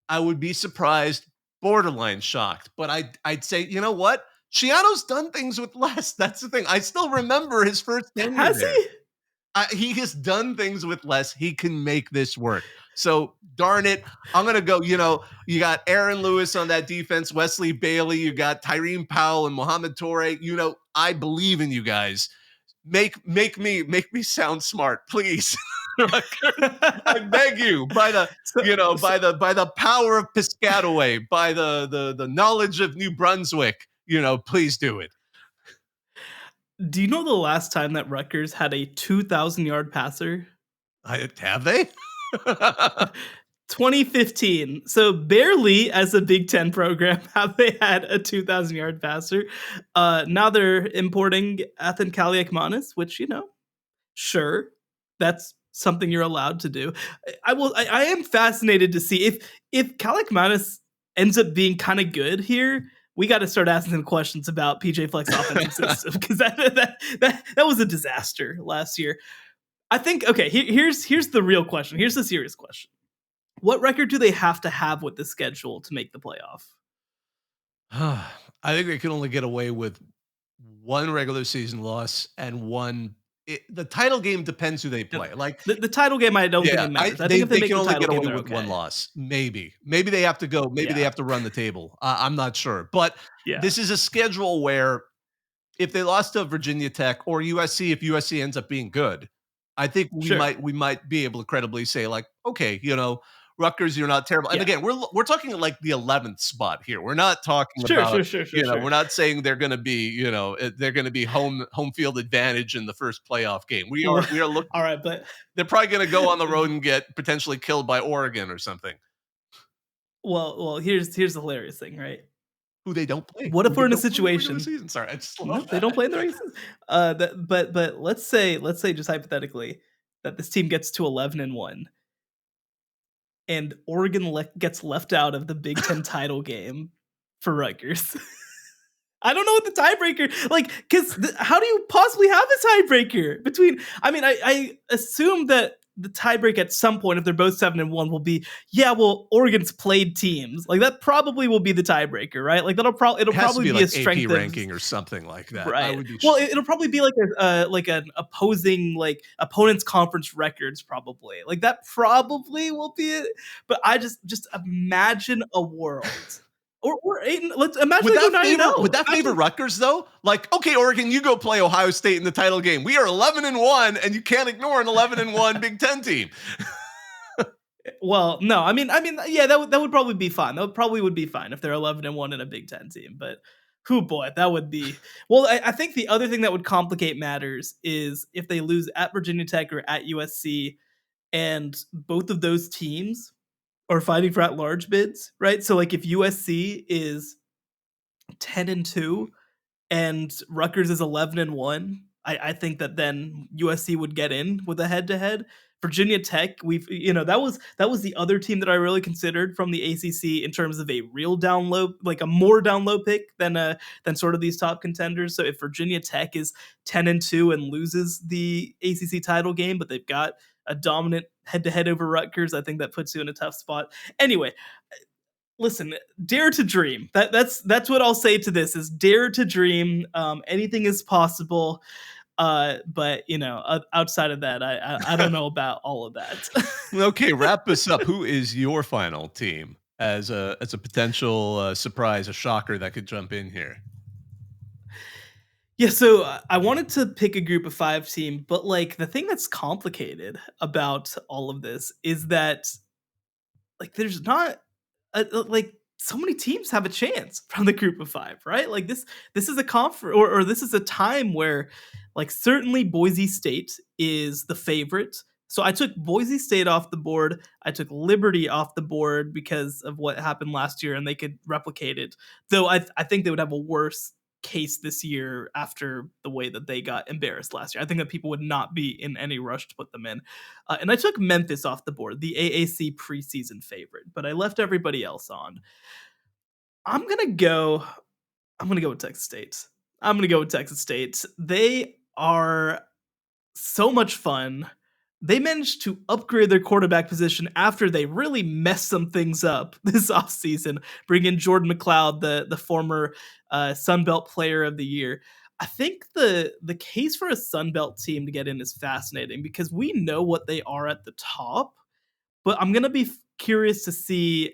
I would be surprised, borderline shocked. But I'd say, you know what? Shiano's done things with less. That's the thing. I still remember his first tenure. Has there. he? He has done things with less. He can make this work. So darn it, I'm gonna go. You got Aaron Lewis on that defense, Wesley Bailey. You got Tyreen Powell and Mohamed Toure. I believe in you guys. Make me sound smart, please. I beg you, by the power of Piscataway, by the knowledge of New Brunswick, please do it. Do you know the last time that Rutgers had a 2,000-yard passer? Have they? 2015. So barely as a Big Ten program have they had a 2,000-yard passer. Now they're importing Athan Kaliakmanis, which, sure, that's something you're allowed to do. I am fascinated to see if Kaliakmanis ends up being kind of good here. We got to start asking some questions about PJ Fleck's offensive system, because that was a disaster last year. I think, okay, here's the real question. Here's the serious question. What record do they have to have with the schedule to make the playoff? I think they can only get away with one regular season loss and one. The title game depends who they play. Like the title game, I don't think it matters. I think if they can only get away with one loss, maybe they have to go. Maybe they have to run the table. I'm not sure, but this is a schedule where if they lost to Virginia Tech or USC, if USC ends up being good, I think we might be able to credibly say, like, okay, Rutgers, you're not terrible. And again, we're talking like the 11th spot here. We're not talking about, we're not saying they're going to be home field advantage in the first playoff game. We are looking. All right, but they're probably going to go on the road and get potentially killed by Oregon or something. Well, here's the hilarious thing, right? Who they don't play. What if we're in a situation? Sorry, I just they don't play in the races. But let's say just hypothetically that this team gets to 11-1. And Oregon gets left out of the Big Ten title game for Rutgers. I don't know what the tiebreaker, because how do you possibly have a tiebreaker between? I mean, I assume that the tiebreak at some point, if they're both 7-1, will be Oregon's played teams. Like that probably will be the tiebreaker, right? Like it'll probably be like a strength AP ranking or something like that, right? It'll probably be like an opposing opponent's conference records, probably. Like that probably will be it. But I just imagine a world. Or Aiden, let's imagine would that favor Rutgers though? Like, okay, Oregon, you go play Ohio State in the title game. We are 11-1, and you can't ignore an 11-1 Big Ten team. Well, no, I mean, yeah, that would probably be fine. That probably would be fine if they're 11-1 in a Big Ten team. But, boy, that would be. Well, I think the other thing that would complicate matters is if they lose at Virginia Tech or at USC, and both of those teams are fighting for at-large bids, right? So, like, if USC is 10-2 and Rutgers is 11-1, I think that then USC would get in with a head-to-head. Virginia Tech, that was the other team that I really considered from the ACC in terms of a real down low, like a more down low pick than sort of these top contenders. So if Virginia Tech is 10-2 and loses the ACC title game, but they've got a dominant head-to-head over Rutgers, I think that puts you in a tough spot. Anyway, listen, dare to dream. That's what I'll say to this is dare to dream. Anything is possible. But outside of that, I don't know about all of that. Okay, wrap us up. Who is your final team? as a potential surprise, a shocker that could jump in here. Yeah, so I wanted to pick a group of 5 team, but like the thing that's complicated about all of this is that like there's not like so many teams have a chance from the group of 5, right? Like this is a or this is a time where like certainly Boise State is the favorite. So I took Boise State off the board. I took Liberty off the board because of what happened last year and they could replicate it. Though I think they would have a worse case this year after the way that they got embarrassed last year. I think that people would not be in any rush to put them in. And I took Memphis off the board, the AAC preseason favorite, but I left everybody else on. I'm gonna go. I'm gonna go with Texas State. I'm gonna go with Texas State. They are so much fun. They managed to upgrade their quarterback position after they really messed some things up this offseason, bring in Jordan McLeod, the former Sun Belt Player of the Year. I think the case for a Sun Belt team to get in is fascinating because we know what they are at the top, but I'm gonna be curious to see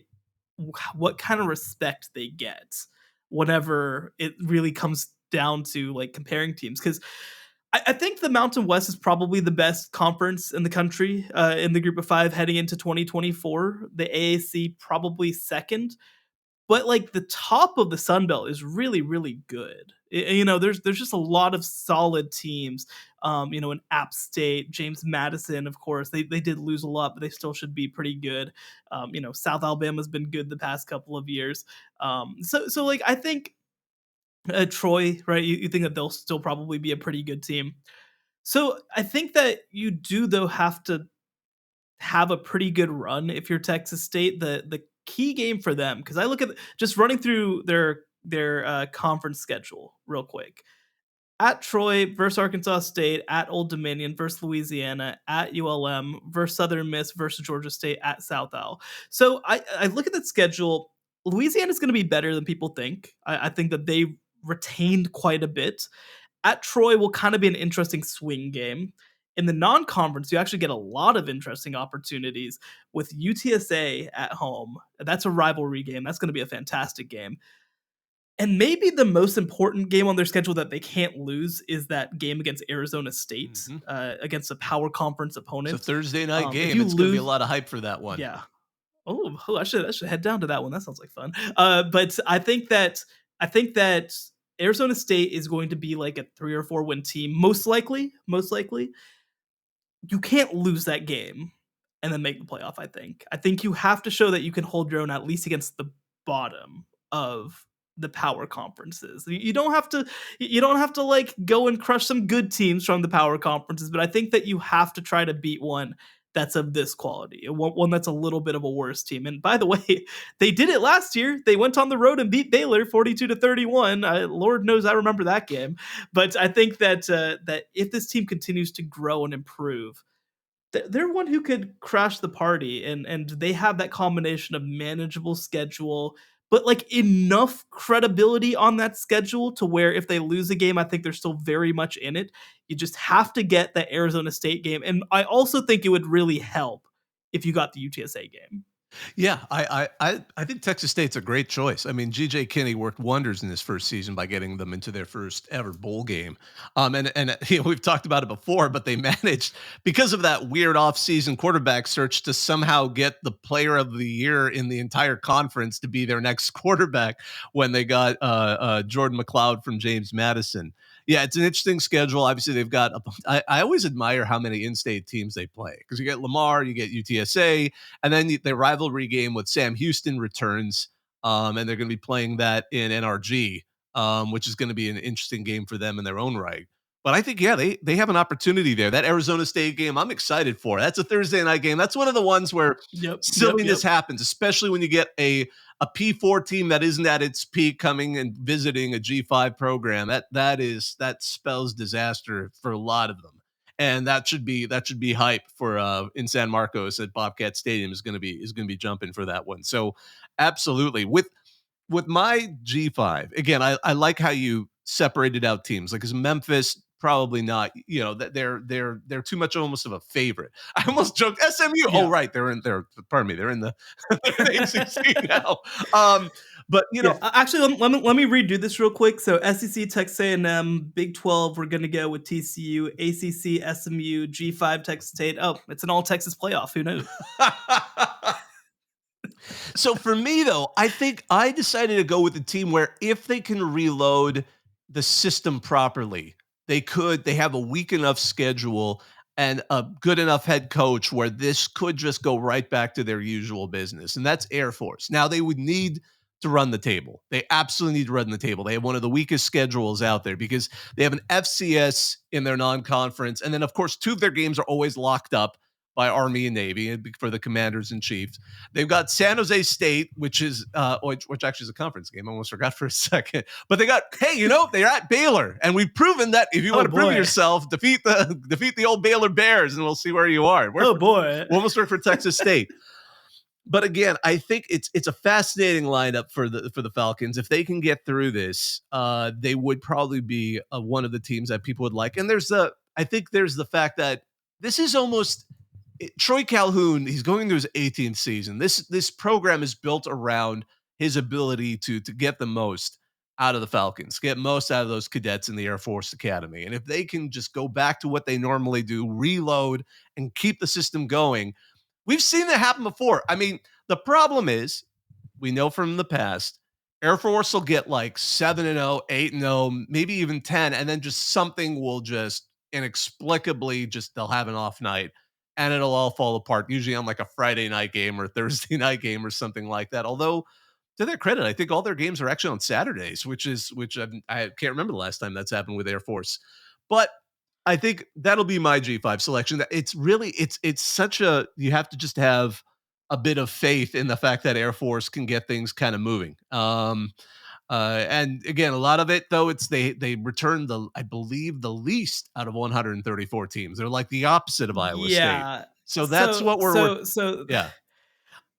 what kind of respect they get whenever it really comes down to like comparing teams. Because I think the Mountain West is probably the best conference in the country in the group of 5 heading into 2024. The AAC probably second, but like the top of the Sun Belt is really, really good. There's just a lot of solid teams. In App State, James Madison, of course, they did lose a lot, but they still should be pretty good. South Alabama's been good the past couple of years. So like I think Troy, right? You think that they'll still probably be a pretty good team. So I think that you do though have to have a pretty good run if you're Texas State. The key game for them, because I look at just running through their conference schedule real quick. At Troy versus Arkansas State, at Old Dominion versus Louisiana, at ULM versus Southern Miss versus Georgia State, at South Al. So I look at that schedule. Louisiana is going to be better than people think. I think that they retained quite a bit. At Troy will kind of be an interesting swing game. In the non-conference, you actually get a lot of interesting opportunities with UTSA at home. That's a rivalry game. That's going to be a fantastic game. And maybe the most important game on their schedule that they can't lose is that game against Arizona State, against a power conference opponent. It's a Thursday night game. It's going to be a lot of hype for that one. Yeah. Oh, I should head down to that one. That sounds like fun. But I think that Arizona State is going to be like a 3 or 4 win team, most likely. You can't lose that game and then make the playoff. I think you have to show that you can hold your own at least against the bottom of the power conferences. You don't have to like go and crush some good teams from the power conferences, but I think that you have to try to beat one that's of this quality, one that's a little bit of a worse team. And by the way, they did it last year. They went on the road and beat Baylor 42-31. Lord knows I remember that game. But I think that that if this team continues to grow and improve, they're one who could crash the party, and they have that combination of manageable schedule, but like enough credibility on that schedule to where if they lose a game, I think they're still very much in it. You just have to get that Arizona State game, and I also think it would really help if you got the UTSA game. Yeah, I think Texas State's a great choice. I mean, GJ Kinney worked wonders in his first season by getting them into their first ever bowl game. And we've talked about it before, but they managed, because of that weird off-season quarterback search, to somehow get the player of the year in the entire conference to be their next quarterback when they got Jordan McLeod from James Madison. Yeah, it's an interesting schedule. Obviously, they've got I always admire how many in-state teams they play, because you get Lamar, you get UTSA, and then the rivalry game with Sam Houston returns, and they're going to be playing that in NRG, which is going to be an interesting game for them in their own right. But I think, yeah, they have an opportunity there. That Arizona State game, I'm excited for. That's a Thursday night game. That's one of the ones where silliness happens, especially when you get a P4 team that isn't at its peak coming and visiting a G5 program. That spells disaster for a lot of them. And that should be hype for in San Marcos at Bobcat Stadium is going to be jumping for that one. So absolutely. With my G5, again, I like how you separated out teams. Like, as Memphis, probably not. That they're too much almost of a favorite. I almost joked SMU. Yeah. Oh, right, they're in there. Pardon me, they're in the ACC now. But Yeah, actually, let me redo this real quick. So SEC, Texas A&M, Big 12, we're gonna go with TCU, ACC, SMU, G5, Texas State. Oh, it's an all Texas playoff. Who knew? So for me, though, I think I decided to go with a team where if they can reload the system properly, they have a weak enough schedule and a good enough head coach where this could just go right back to their usual business. And that's Air Force. Now they would need to run the table. They absolutely need to run the table. They have one of the weakest schedules out there because they have an FCS in their non-conference. And then, of course, two of their games are always locked up by Army and Navy for the commanders in chief. They've got San Jose State, which actually is a conference game. I almost forgot for a second. But they got, they're at Baylor, and we've proven that if you want to prove yourself, defeat the old Baylor Bears, and we'll see where you are. We'll almost work for Texas State. But again, I think it's a fascinating lineup for the Falcons. If they can get through this, they would probably be one of the teams that people would like. And I think there's the fact that this is almost Troy Calhoun. He's going through his 18th season. This program is built around his ability to get the most out of the Falcons, get most out of those cadets in the Air Force Academy. And if they can just go back to what they normally do, reload and keep the system going. We've seen that happen before. I mean, the problem is, we know from the past, Air Force will get like 7-0, 8-0, maybe even 10, and then just something will just inexplicably they'll have an off night, and it'll all fall apart, usually on like a Friday night game or Thursday night game or something like that. Although, to their credit, I think all their games are actually on Saturdays, which I can't remember the last time that's happened with Air Force. But I think that'll be my G5 selection. It's really, it's such you have to just have a bit of faith in the fact that Air Force can get things kind of moving. And again, a lot of it though, they return I believe the least out of 134 teams. They're like the opposite of Iowa State. So that's what we're. Yeah.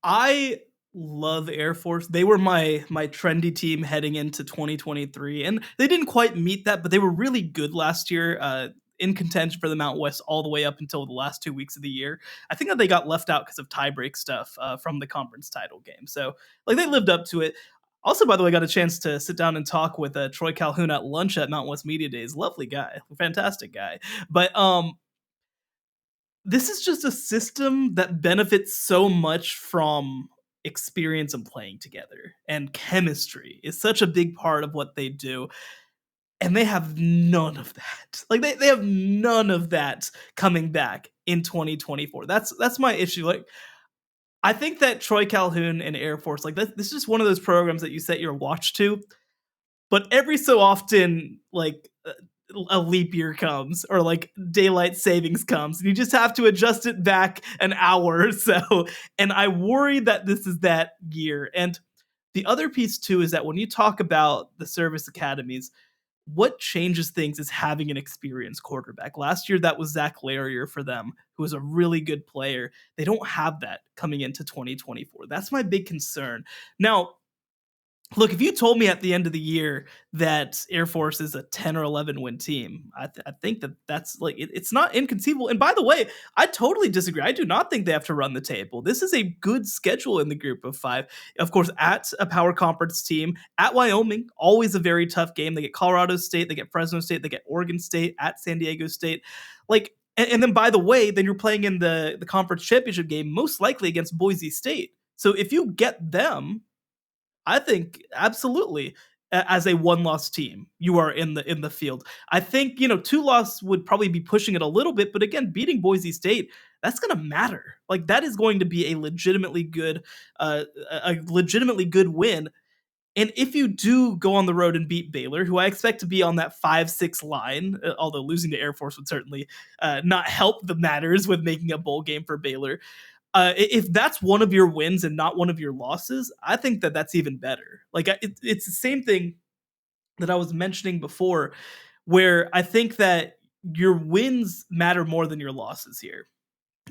I love Air Force. They were my trendy team heading into 2023, and they didn't quite meet that, but they were really good last year. In contention for the Mountain West all the way up until the last 2 weeks of the year. I think that they got left out because of tiebreak stuff from the conference title game. So like they lived up to it. Also, by the way, got a chance to sit down and talk with Troy Calhoun at lunch at Mountain West Media Days. Lovely guy, fantastic guy. But this is just a system that benefits so much from experience and playing together, and chemistry is such a big part of what they do. And they have none of that. Like they have none of that coming back in 2024. That's my issue. Like I think that Troy Calhoun and Air Force, like this is just one of those programs that you set your watch to, but every so often, like a leap year comes or like daylight savings comes, and you just have to adjust it back an hour or so. And I worry that this is that year. And the other piece too is that when you talk about the service academies, what changes things is having an experienced quarterback. Last year, that was Zach Larrier for them, who was a really good player. They don't have that coming into 2024. That's my big concern. Now, look, if you told me at the end of the year that Air Force is a 10 or 11 win team, I think that's like, it's not inconceivable. And by the way, I totally disagree. I do not think they have to run the table. This is a good schedule in the group of five. Of course, at a power conference team, at Wyoming, always a very tough game. They get Colorado State, they get Fresno State, they get Oregon State, at San Diego State. Like, and then by the way, then you're playing in the conference championship game, most likely against Boise State. So if you get them, I think absolutely as a one-loss team, you are in the field. I think, 2-loss would probably be pushing it a little bit, but again, beating Boise State, that's going to matter. Like that is going to be a legitimately good win. And if you do go on the road and beat Baylor, who I expect to be on that 5-6 line, although losing to Air Force would certainly not help the matters with making a bowl game for Baylor. If that's one of your wins and not one of your losses, I think that that's even better. Like it's the same thing that I was mentioning before, where I think that your wins matter more than your losses here.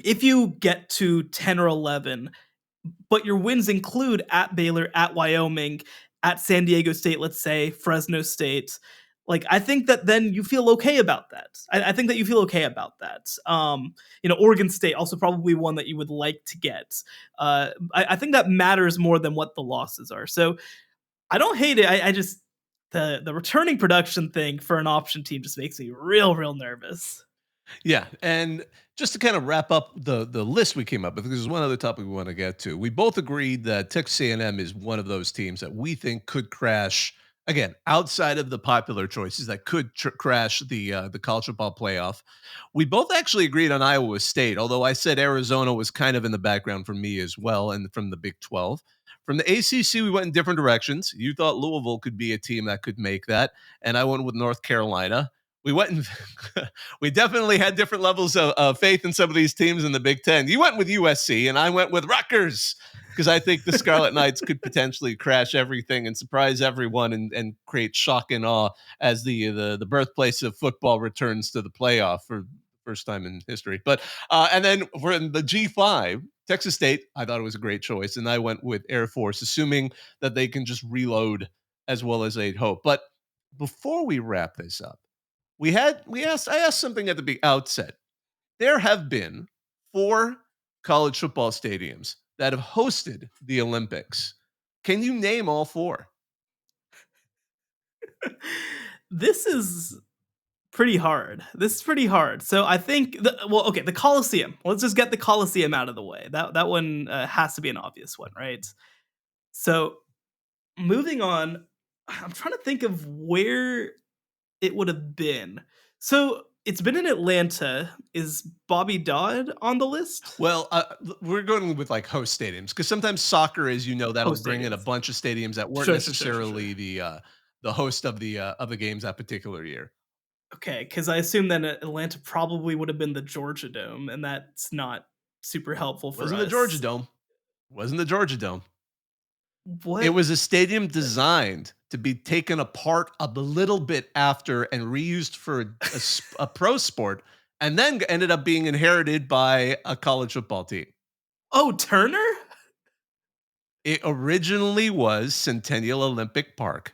If you get to 10 or 11, but your wins include at Baylor, at Wyoming, at San Diego State, let's say, Fresno State, Like, I think that then you feel okay about that. I think that you feel okay about that. Oregon State also probably one that you would like to get. I think that matters more than what the losses are. So I don't hate it. I just the returning production thing for an option team just makes me real nervous. Yeah, and just to kind of wrap up the list we came up with, because there's one other topic we want to get to. We both agreed that Texas A&M is one of those teams that we think could crash again outside of the popular choices that could crash the college football playoff. We both actually agreed on Iowa State, although I said Arizona was kind of in the background for me as well, and from the Big 12. From the ACC, we went in different directions. You thought Louisville could be a team that could make that, and I went with North Carolina. We went and we definitely had different levels of faith in some of these teams in the Big Ten. You went with USC, and I went with Rutgers because I think the Scarlet Knights could potentially crash everything and surprise everyone and create shock and awe as the birthplace of football returns to the playoff for the first time in history. But and then we're in the G5. Texas State, I thought it was a great choice, and I went with Air Force, assuming that they can just reload as well as they'd hope. But before we wrap this up, I asked something at the outset. There have been 4 college football stadiums that have hosted the Olympics. Can you name all 4? This is pretty hard. So I think the Coliseum. Let's just get the Coliseum out of the way. That one has to be an obvious one, right? So moving on, I'm trying to think of where it would have been. So it's been in Atlanta. Is Bobby Dodd on the list? Well, we're going with like host stadiums because sometimes soccer, as you know, that'll Host bring in a stadiums. bunch of stadiums that weren't Sure. necessarily the host of the games that particular year. Okay, because I assume then Atlanta probably would have been the Georgia Dome, and that's not super helpful for Wasn't us. the Georgia Dome? Wasn't the Georgia Dome? What? It was a stadium designed to be taken apart a little bit after and reused for a pro sport, and then ended up being inherited by a college football team. Oh, Turner? It originally was Centennial Olympic Park.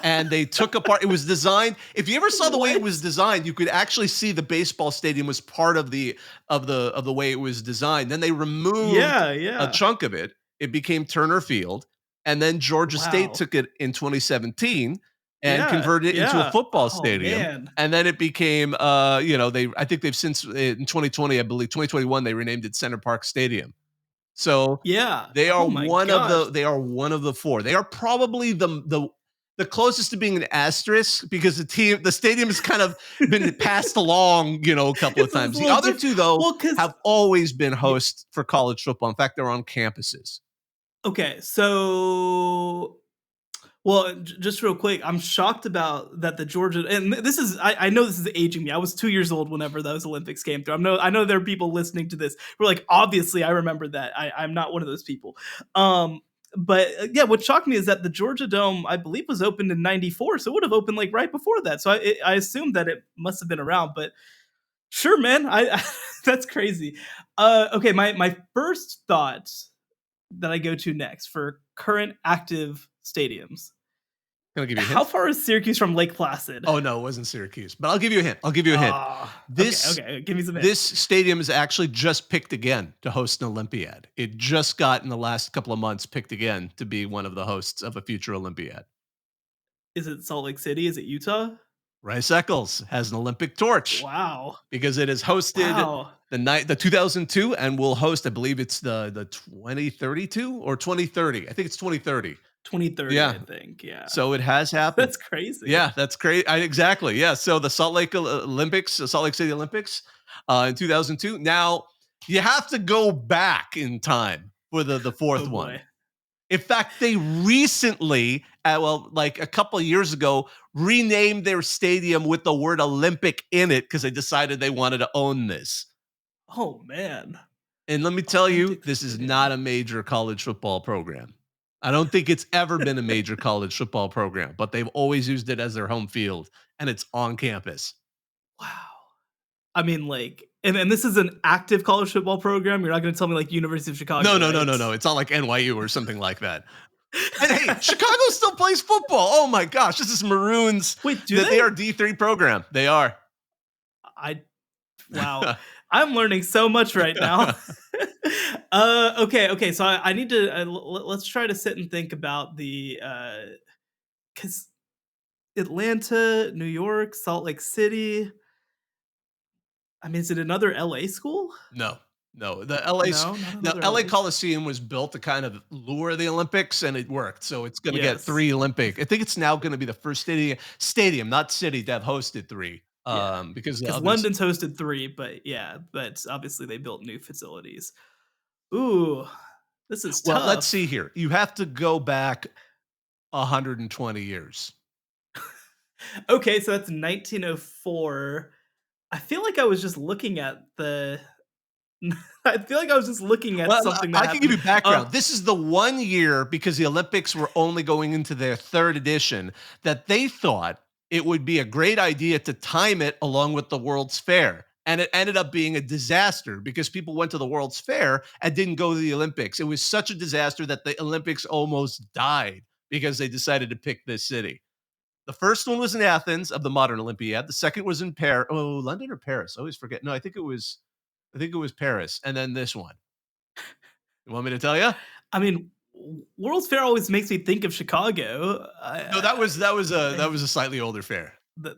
And they took apart. It was designed. If you ever saw the way it was designed, you could actually see the baseball stadium was part of the way it was designed. Then they removed a chunk of it. It became Turner Field, and then Georgia State took it in 2017 and converted it into a football stadium. Man. And then it became, I think they've since in 2020, I believe 2021, they renamed it Center Park Stadium. So they are one of the 4. They are probably the closest to being an asterisk because the stadium has kind of been passed along, a couple of times. The other 2, though, have always been hosts for college football. In fact, they're on campuses. Okay, so just real quick, I'm shocked about that the Georgia, and this is I know this is aging me. I was 2 years old whenever those Olympics came through. I know there are people listening to this who are like, obviously I remember that. I'm not one of those people. But what shocked me is that the Georgia Dome, I believe, was opened in '94, so it would have opened like right before that. So I assumed that it must have been around. But sure, man, I that's crazy. Okay, my first thought that I go to next for current active stadiums. Can I give you a hint? How far is Syracuse from Lake Placid? Oh no, it wasn't Syracuse. But I'll give you a hint. Okay, give me some hints. This stadium is actually just picked again to host an Olympiad. It just got in the last couple of months picked again to be one of the hosts of a future Olympiad. Is it Salt Lake City? Is it Utah? Rice Eccles has an Olympic torch. Wow. Because it has hosted the 2002 and will host, I believe it's the 2032 or 2030. I think it's 2030. 2030, I think. Yeah. So it has happened. That's crazy. Yeah, that's crazy. Exactly. Yeah. So the Salt Lake City Olympics in 2002. Now you have to go back in time for the 4th one. In fact, they recently, like a couple of years ago, renamed their stadium with the word Olympic in it because they decided they wanted to own this. Oh, man. And let me tell you, this is not a major college football program. I don't think it's ever been a major college football program, but they've always used it as their home field, and it's on campus. Wow. I mean, like, and this is an active college football program. You're not going to tell me like University of Chicago. No. It's not like NYU or something like that. And hey, Chicago still plays football. Oh my gosh, this is Maroons. Wait, do That they they? are D3 program. They are. I Wow. I'm learning so much right now. Okay. So I need to let's try to sit and think about the because Atlanta, New York, Salt Lake City. I mean, is it another LA school? No, no. No, not The another LA LA. Coliseum was built to kind of lure the Olympics, and it worked. So it's going to get Yes. 3 Olympic. I think it's now going to be the first stadium, not city, to have hosted 3. Yeah. Because the Because others. London's hosted 3, but obviously they built new facilities. Ooh, this is Well, let's see tough. here. You have to go back 120 years. Okay, so that's 1904. I feel like I was just looking at the I feel like I was just looking at Well, something that I can give happened. you background. This is the one year, because the Olympics were only going into their 3rd edition, that they thought it would be a great idea to time it along with the World's Fair. And it ended up being a disaster because people went to the World's Fair and didn't go to the Olympics. It was such a disaster that the Olympics almost died because they decided to pick this city. The first one was in Athens of the modern Olympiad. The second was in Paris. Oh, London or Paris? I always forget. No, I think it was Paris. And then this one. You want me to tell you? I mean, World's Fair always makes me think of Chicago. No, that was a slightly older fair. The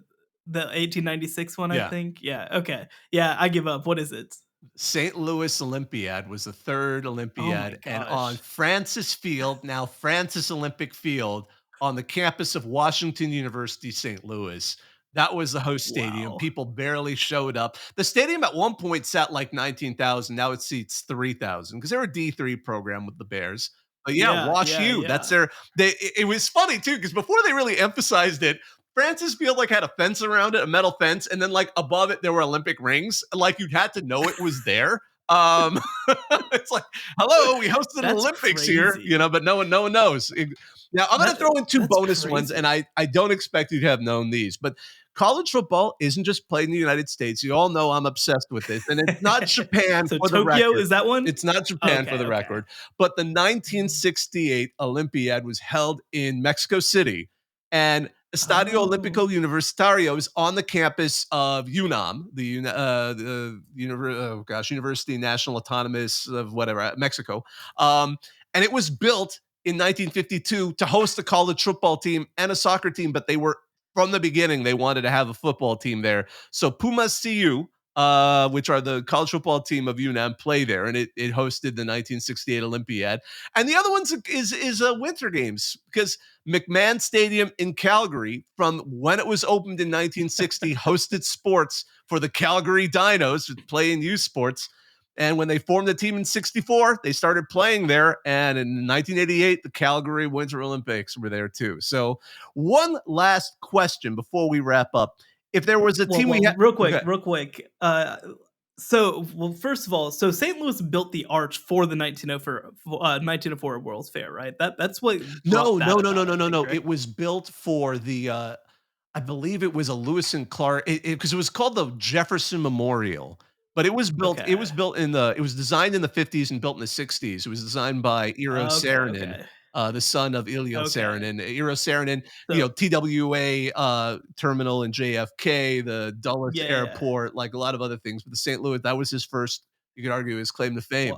the 1896 one, I Yeah. think. Yeah. Okay. Yeah, I give up. What is it? St. Louis Olympiad was the 3rd Oh my Olympiad, and on gosh. Francis Field, now Francis Olympic Field, on the campus of Washington University, St. Louis. That was the host stadium. Wow. People barely showed up. The stadium at one point sat like 19,000. Now it seats 3,000 because they're a D3 program with the Bears. But yeah, Yeah, Wash yeah, U. That's yeah. their. It was funny too because before they really emphasized it, Francis Field like had a fence around it, a metal fence, and then like above it there were Olympic rings. Like you had to know it was there. Um, it's like, hello, we hosted an That's Olympics here, crazy. but no one knows. Now I'm going to That throw in 2 that's bonus ones, and crazy. I don't expect you to have known these, but college football isn't just played in the United States. You all know I'm obsessed with this, and it's not Japan So for the Tokyo, record. is that one? It's not Japan for Okay, the okay. record, but the 1968 Olympiad was held in Mexico City, and Estadio Oh. Olímpico Universitario is on the campus of UNAM, University National Autonomous of whatever, Mexico. And it was built in 1952 to host a college football team and a soccer team, but they were from the beginning, they wanted to have a football team there. So Pumas CU, which are the college football team of UNAM, play there, and it hosted the 1968 Olympiad. And the other one's is Winter Games because McMahon Stadium in Calgary, from when it was opened in 1960, hosted sports for the Calgary Dinos, playing youth sports. And when they formed the team in 64, they started playing there. And in 1988, the Calgary Winter Olympics were there too. So, one last question before we wrap up. If there was a Well, team we well, had, real quick, okay. real quick. First of all, so St. Louis built the arch for the 1904 World's Fair, right? That's what brought No, no, that no, no, about, no, I no, think, no. right? It was built for the I believe it was a Lewis and Clark because it was called the Jefferson Memorial. But it Okay. was built in the it was designed in the 50s and built in the 60s. It was designed by Eero Okay, Saarinen, okay. the son of Ilya Okay. Saarinen. Eero Saarinen, So TWA terminal in JFK, the Dulles yeah, yeah, yeah. Airport, like a lot of other things. But the St. Louis, that was his first, you could argue, his claim to fame.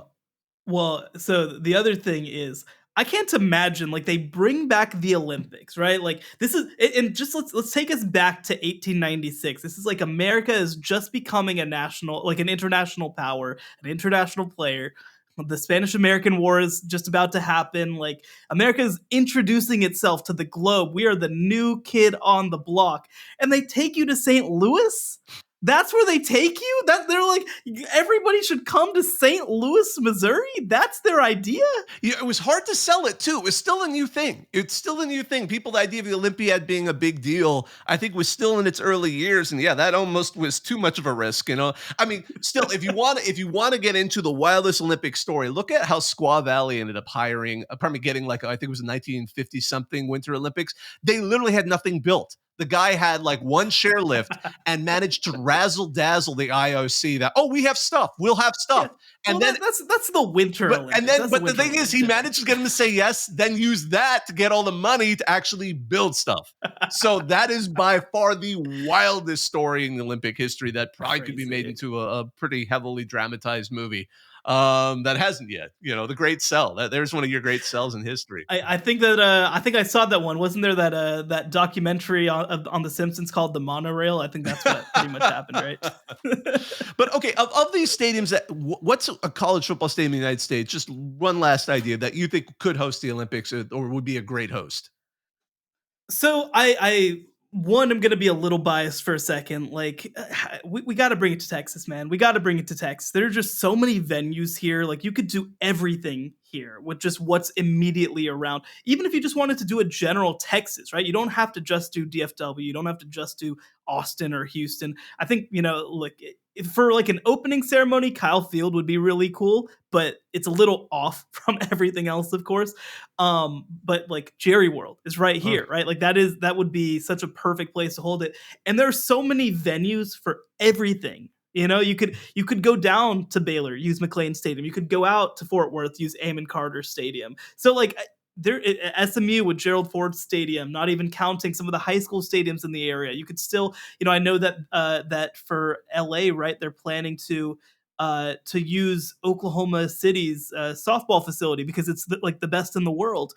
Well, so the other thing is I can't imagine like they bring back the Olympics, right? Like this is and just let's take us back to 1896. This is like America is just becoming a national like an international power, an international player. The Spanish American War is just about to happen. Like America is introducing itself to the globe. We are the new kid on the block. And they take you to St. Louis? That's where they take you? That they're like everybody should come to St. Louis, Missouri? That's their idea? Yeah, it was hard to sell it too. It was still a new thing. It's still a new thing. People, the idea of the Olympiad being a big deal, I think, was still in its early years, and yeah, that almost was too much of a risk. I mean, still, if you want to get into the wildest Olympic story, look at how Squaw Valley ended up hiring, getting like I think it was a 1950 something Winter Olympics. They literally had nothing built. the guy had like one chairlift and managed to razzle dazzle the IOC that, oh, we have stuff, we'll have stuff. Yeah. And well, then that's the Winter Olympics. But the thing is, he managed to get him to say yes, then use that to get all the money to actually build stuff. So that is by far the wildest story in Olympic history that probably could be made into a pretty heavily dramatized movie. That hasn't yet. The Great Sell. There's one of your great sells in history. I think that I think I saw that one. Wasn't there that documentary on The Simpsons called The Monorail? I think that's what pretty much happened, right? But okay, of these stadiums, what's a college football stadium in the United States? Just one last idea that you think could host the Olympics or would be a great host. So I'm going to be a little biased for a second. Like, we got to bring it to Texas, man. We got to bring it to Texas. There are just so many venues here. Like, you could do everything here with just what's immediately around. Even if you just wanted to do a general Texas, right? You don't have to just do DFW. You don't have to just do Austin or Houston. I think, look, for like an opening ceremony, Kyle Field would be really cool, but it's a little off from everything else, of course. But like Jerry World is right here, right? Like that would be such a perfect place to hold it. And there are so many venues for everything. You could go down to Baylor, use McLean Stadium. You could go out to Fort Worth, use Amon Carter Stadium. So like there, SMU with Gerald Ford Stadium, not even counting some of the high school stadiums in the area. You could still, I know that that for LA, right, they're planning to use Oklahoma City's softball facility because it's the best in the world.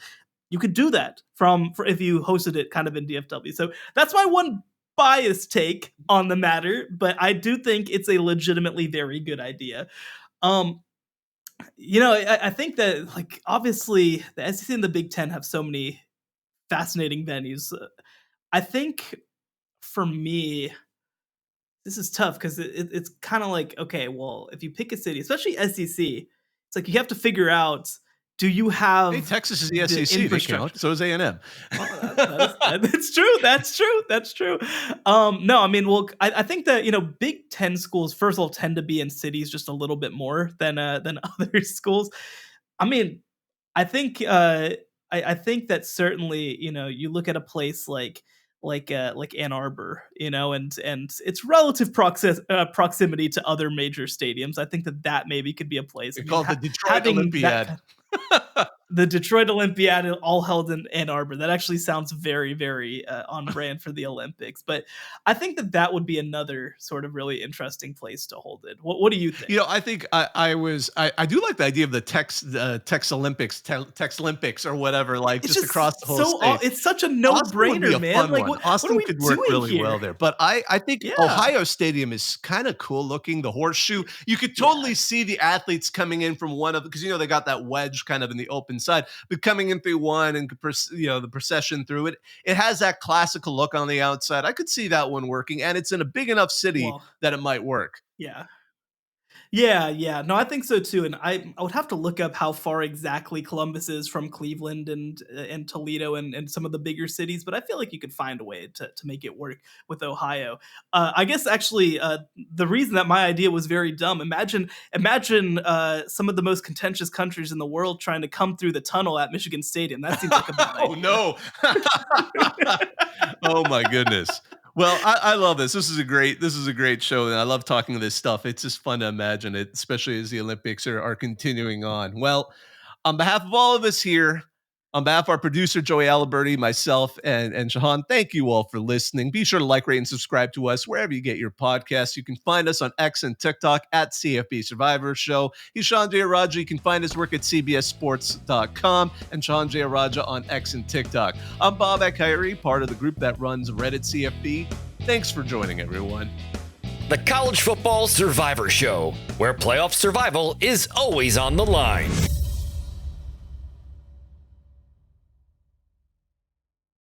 You could do that for if you hosted it kind of in DFW. So that's my one biased take on the matter, but I do think it's a legitimately very good idea. I think that, like, obviously the SEC and the Big Ten have so many fascinating venues. I think for me, this is tough because it's kind of like, okay, well, if you pick a city, especially SEC, it's like you have to figure out, do you have... Hey, Texas is the SEC, they count. So is A&M. That's true. That's true. No, I mean, well, I think that, Big Ten schools, first of all, tend to be in cities just a little bit more than other schools. I mean, I think that certainly, you look at a place like Ann Arbor, and its relative proximity to other major stadiums. I think that maybe could be a place. It's called the Detroit Olympiad. The Detroit Olympiad, all held in Ann Arbor. That actually sounds very, very on brand for the Olympics. But I think that would be another sort of really interesting place to hold it. What do you think? I think I do like the idea of the Tex Olympics or whatever, like just across the whole state. It's such a no-brainer, man. Like Austin could work really well there. But I think Ohio Stadium is kind of cool looking. The horseshoe, you could totally see the athletes coming in from one of, because they got that wedge kind of in the open side, but coming in through one and the procession through it. It has that classical look on the outside. I could see that one working, and it's in a big enough city that it might work. Yeah. No, I think so too. And I would have to look up how far exactly Columbus is from Cleveland and Toledo and some of the bigger cities, but I feel like you could find a way to make it work with Ohio. I guess actually the reason that my idea was very dumb, imagine some of the most contentious countries in the world trying to come through the tunnel at Michigan Stadium. That seems like a bad idea. Oh no. Oh my goodness. Well, I love this. This is a great show, and I love talking this stuff. It's just fun to imagine it, especially as the Olympics are continuing on. Well, on behalf of all of us here, on behalf of our producer, Joey Aliberti, myself, and Shehan, thank you all for listening. Be sure to like, rate, and subscribe to us wherever you get your podcasts. You can find us on X and TikTok at CFP Survivor Show. He's Shehan Jayaraja. You can find his work at cbssports.com and Shehan Jayaraja on X and TikTok. I'm Bobak Kyrie, part of the group that runs Reddit CFP. Thanks for joining, everyone. The College Football Survivor Show, where playoff survival is always on the line.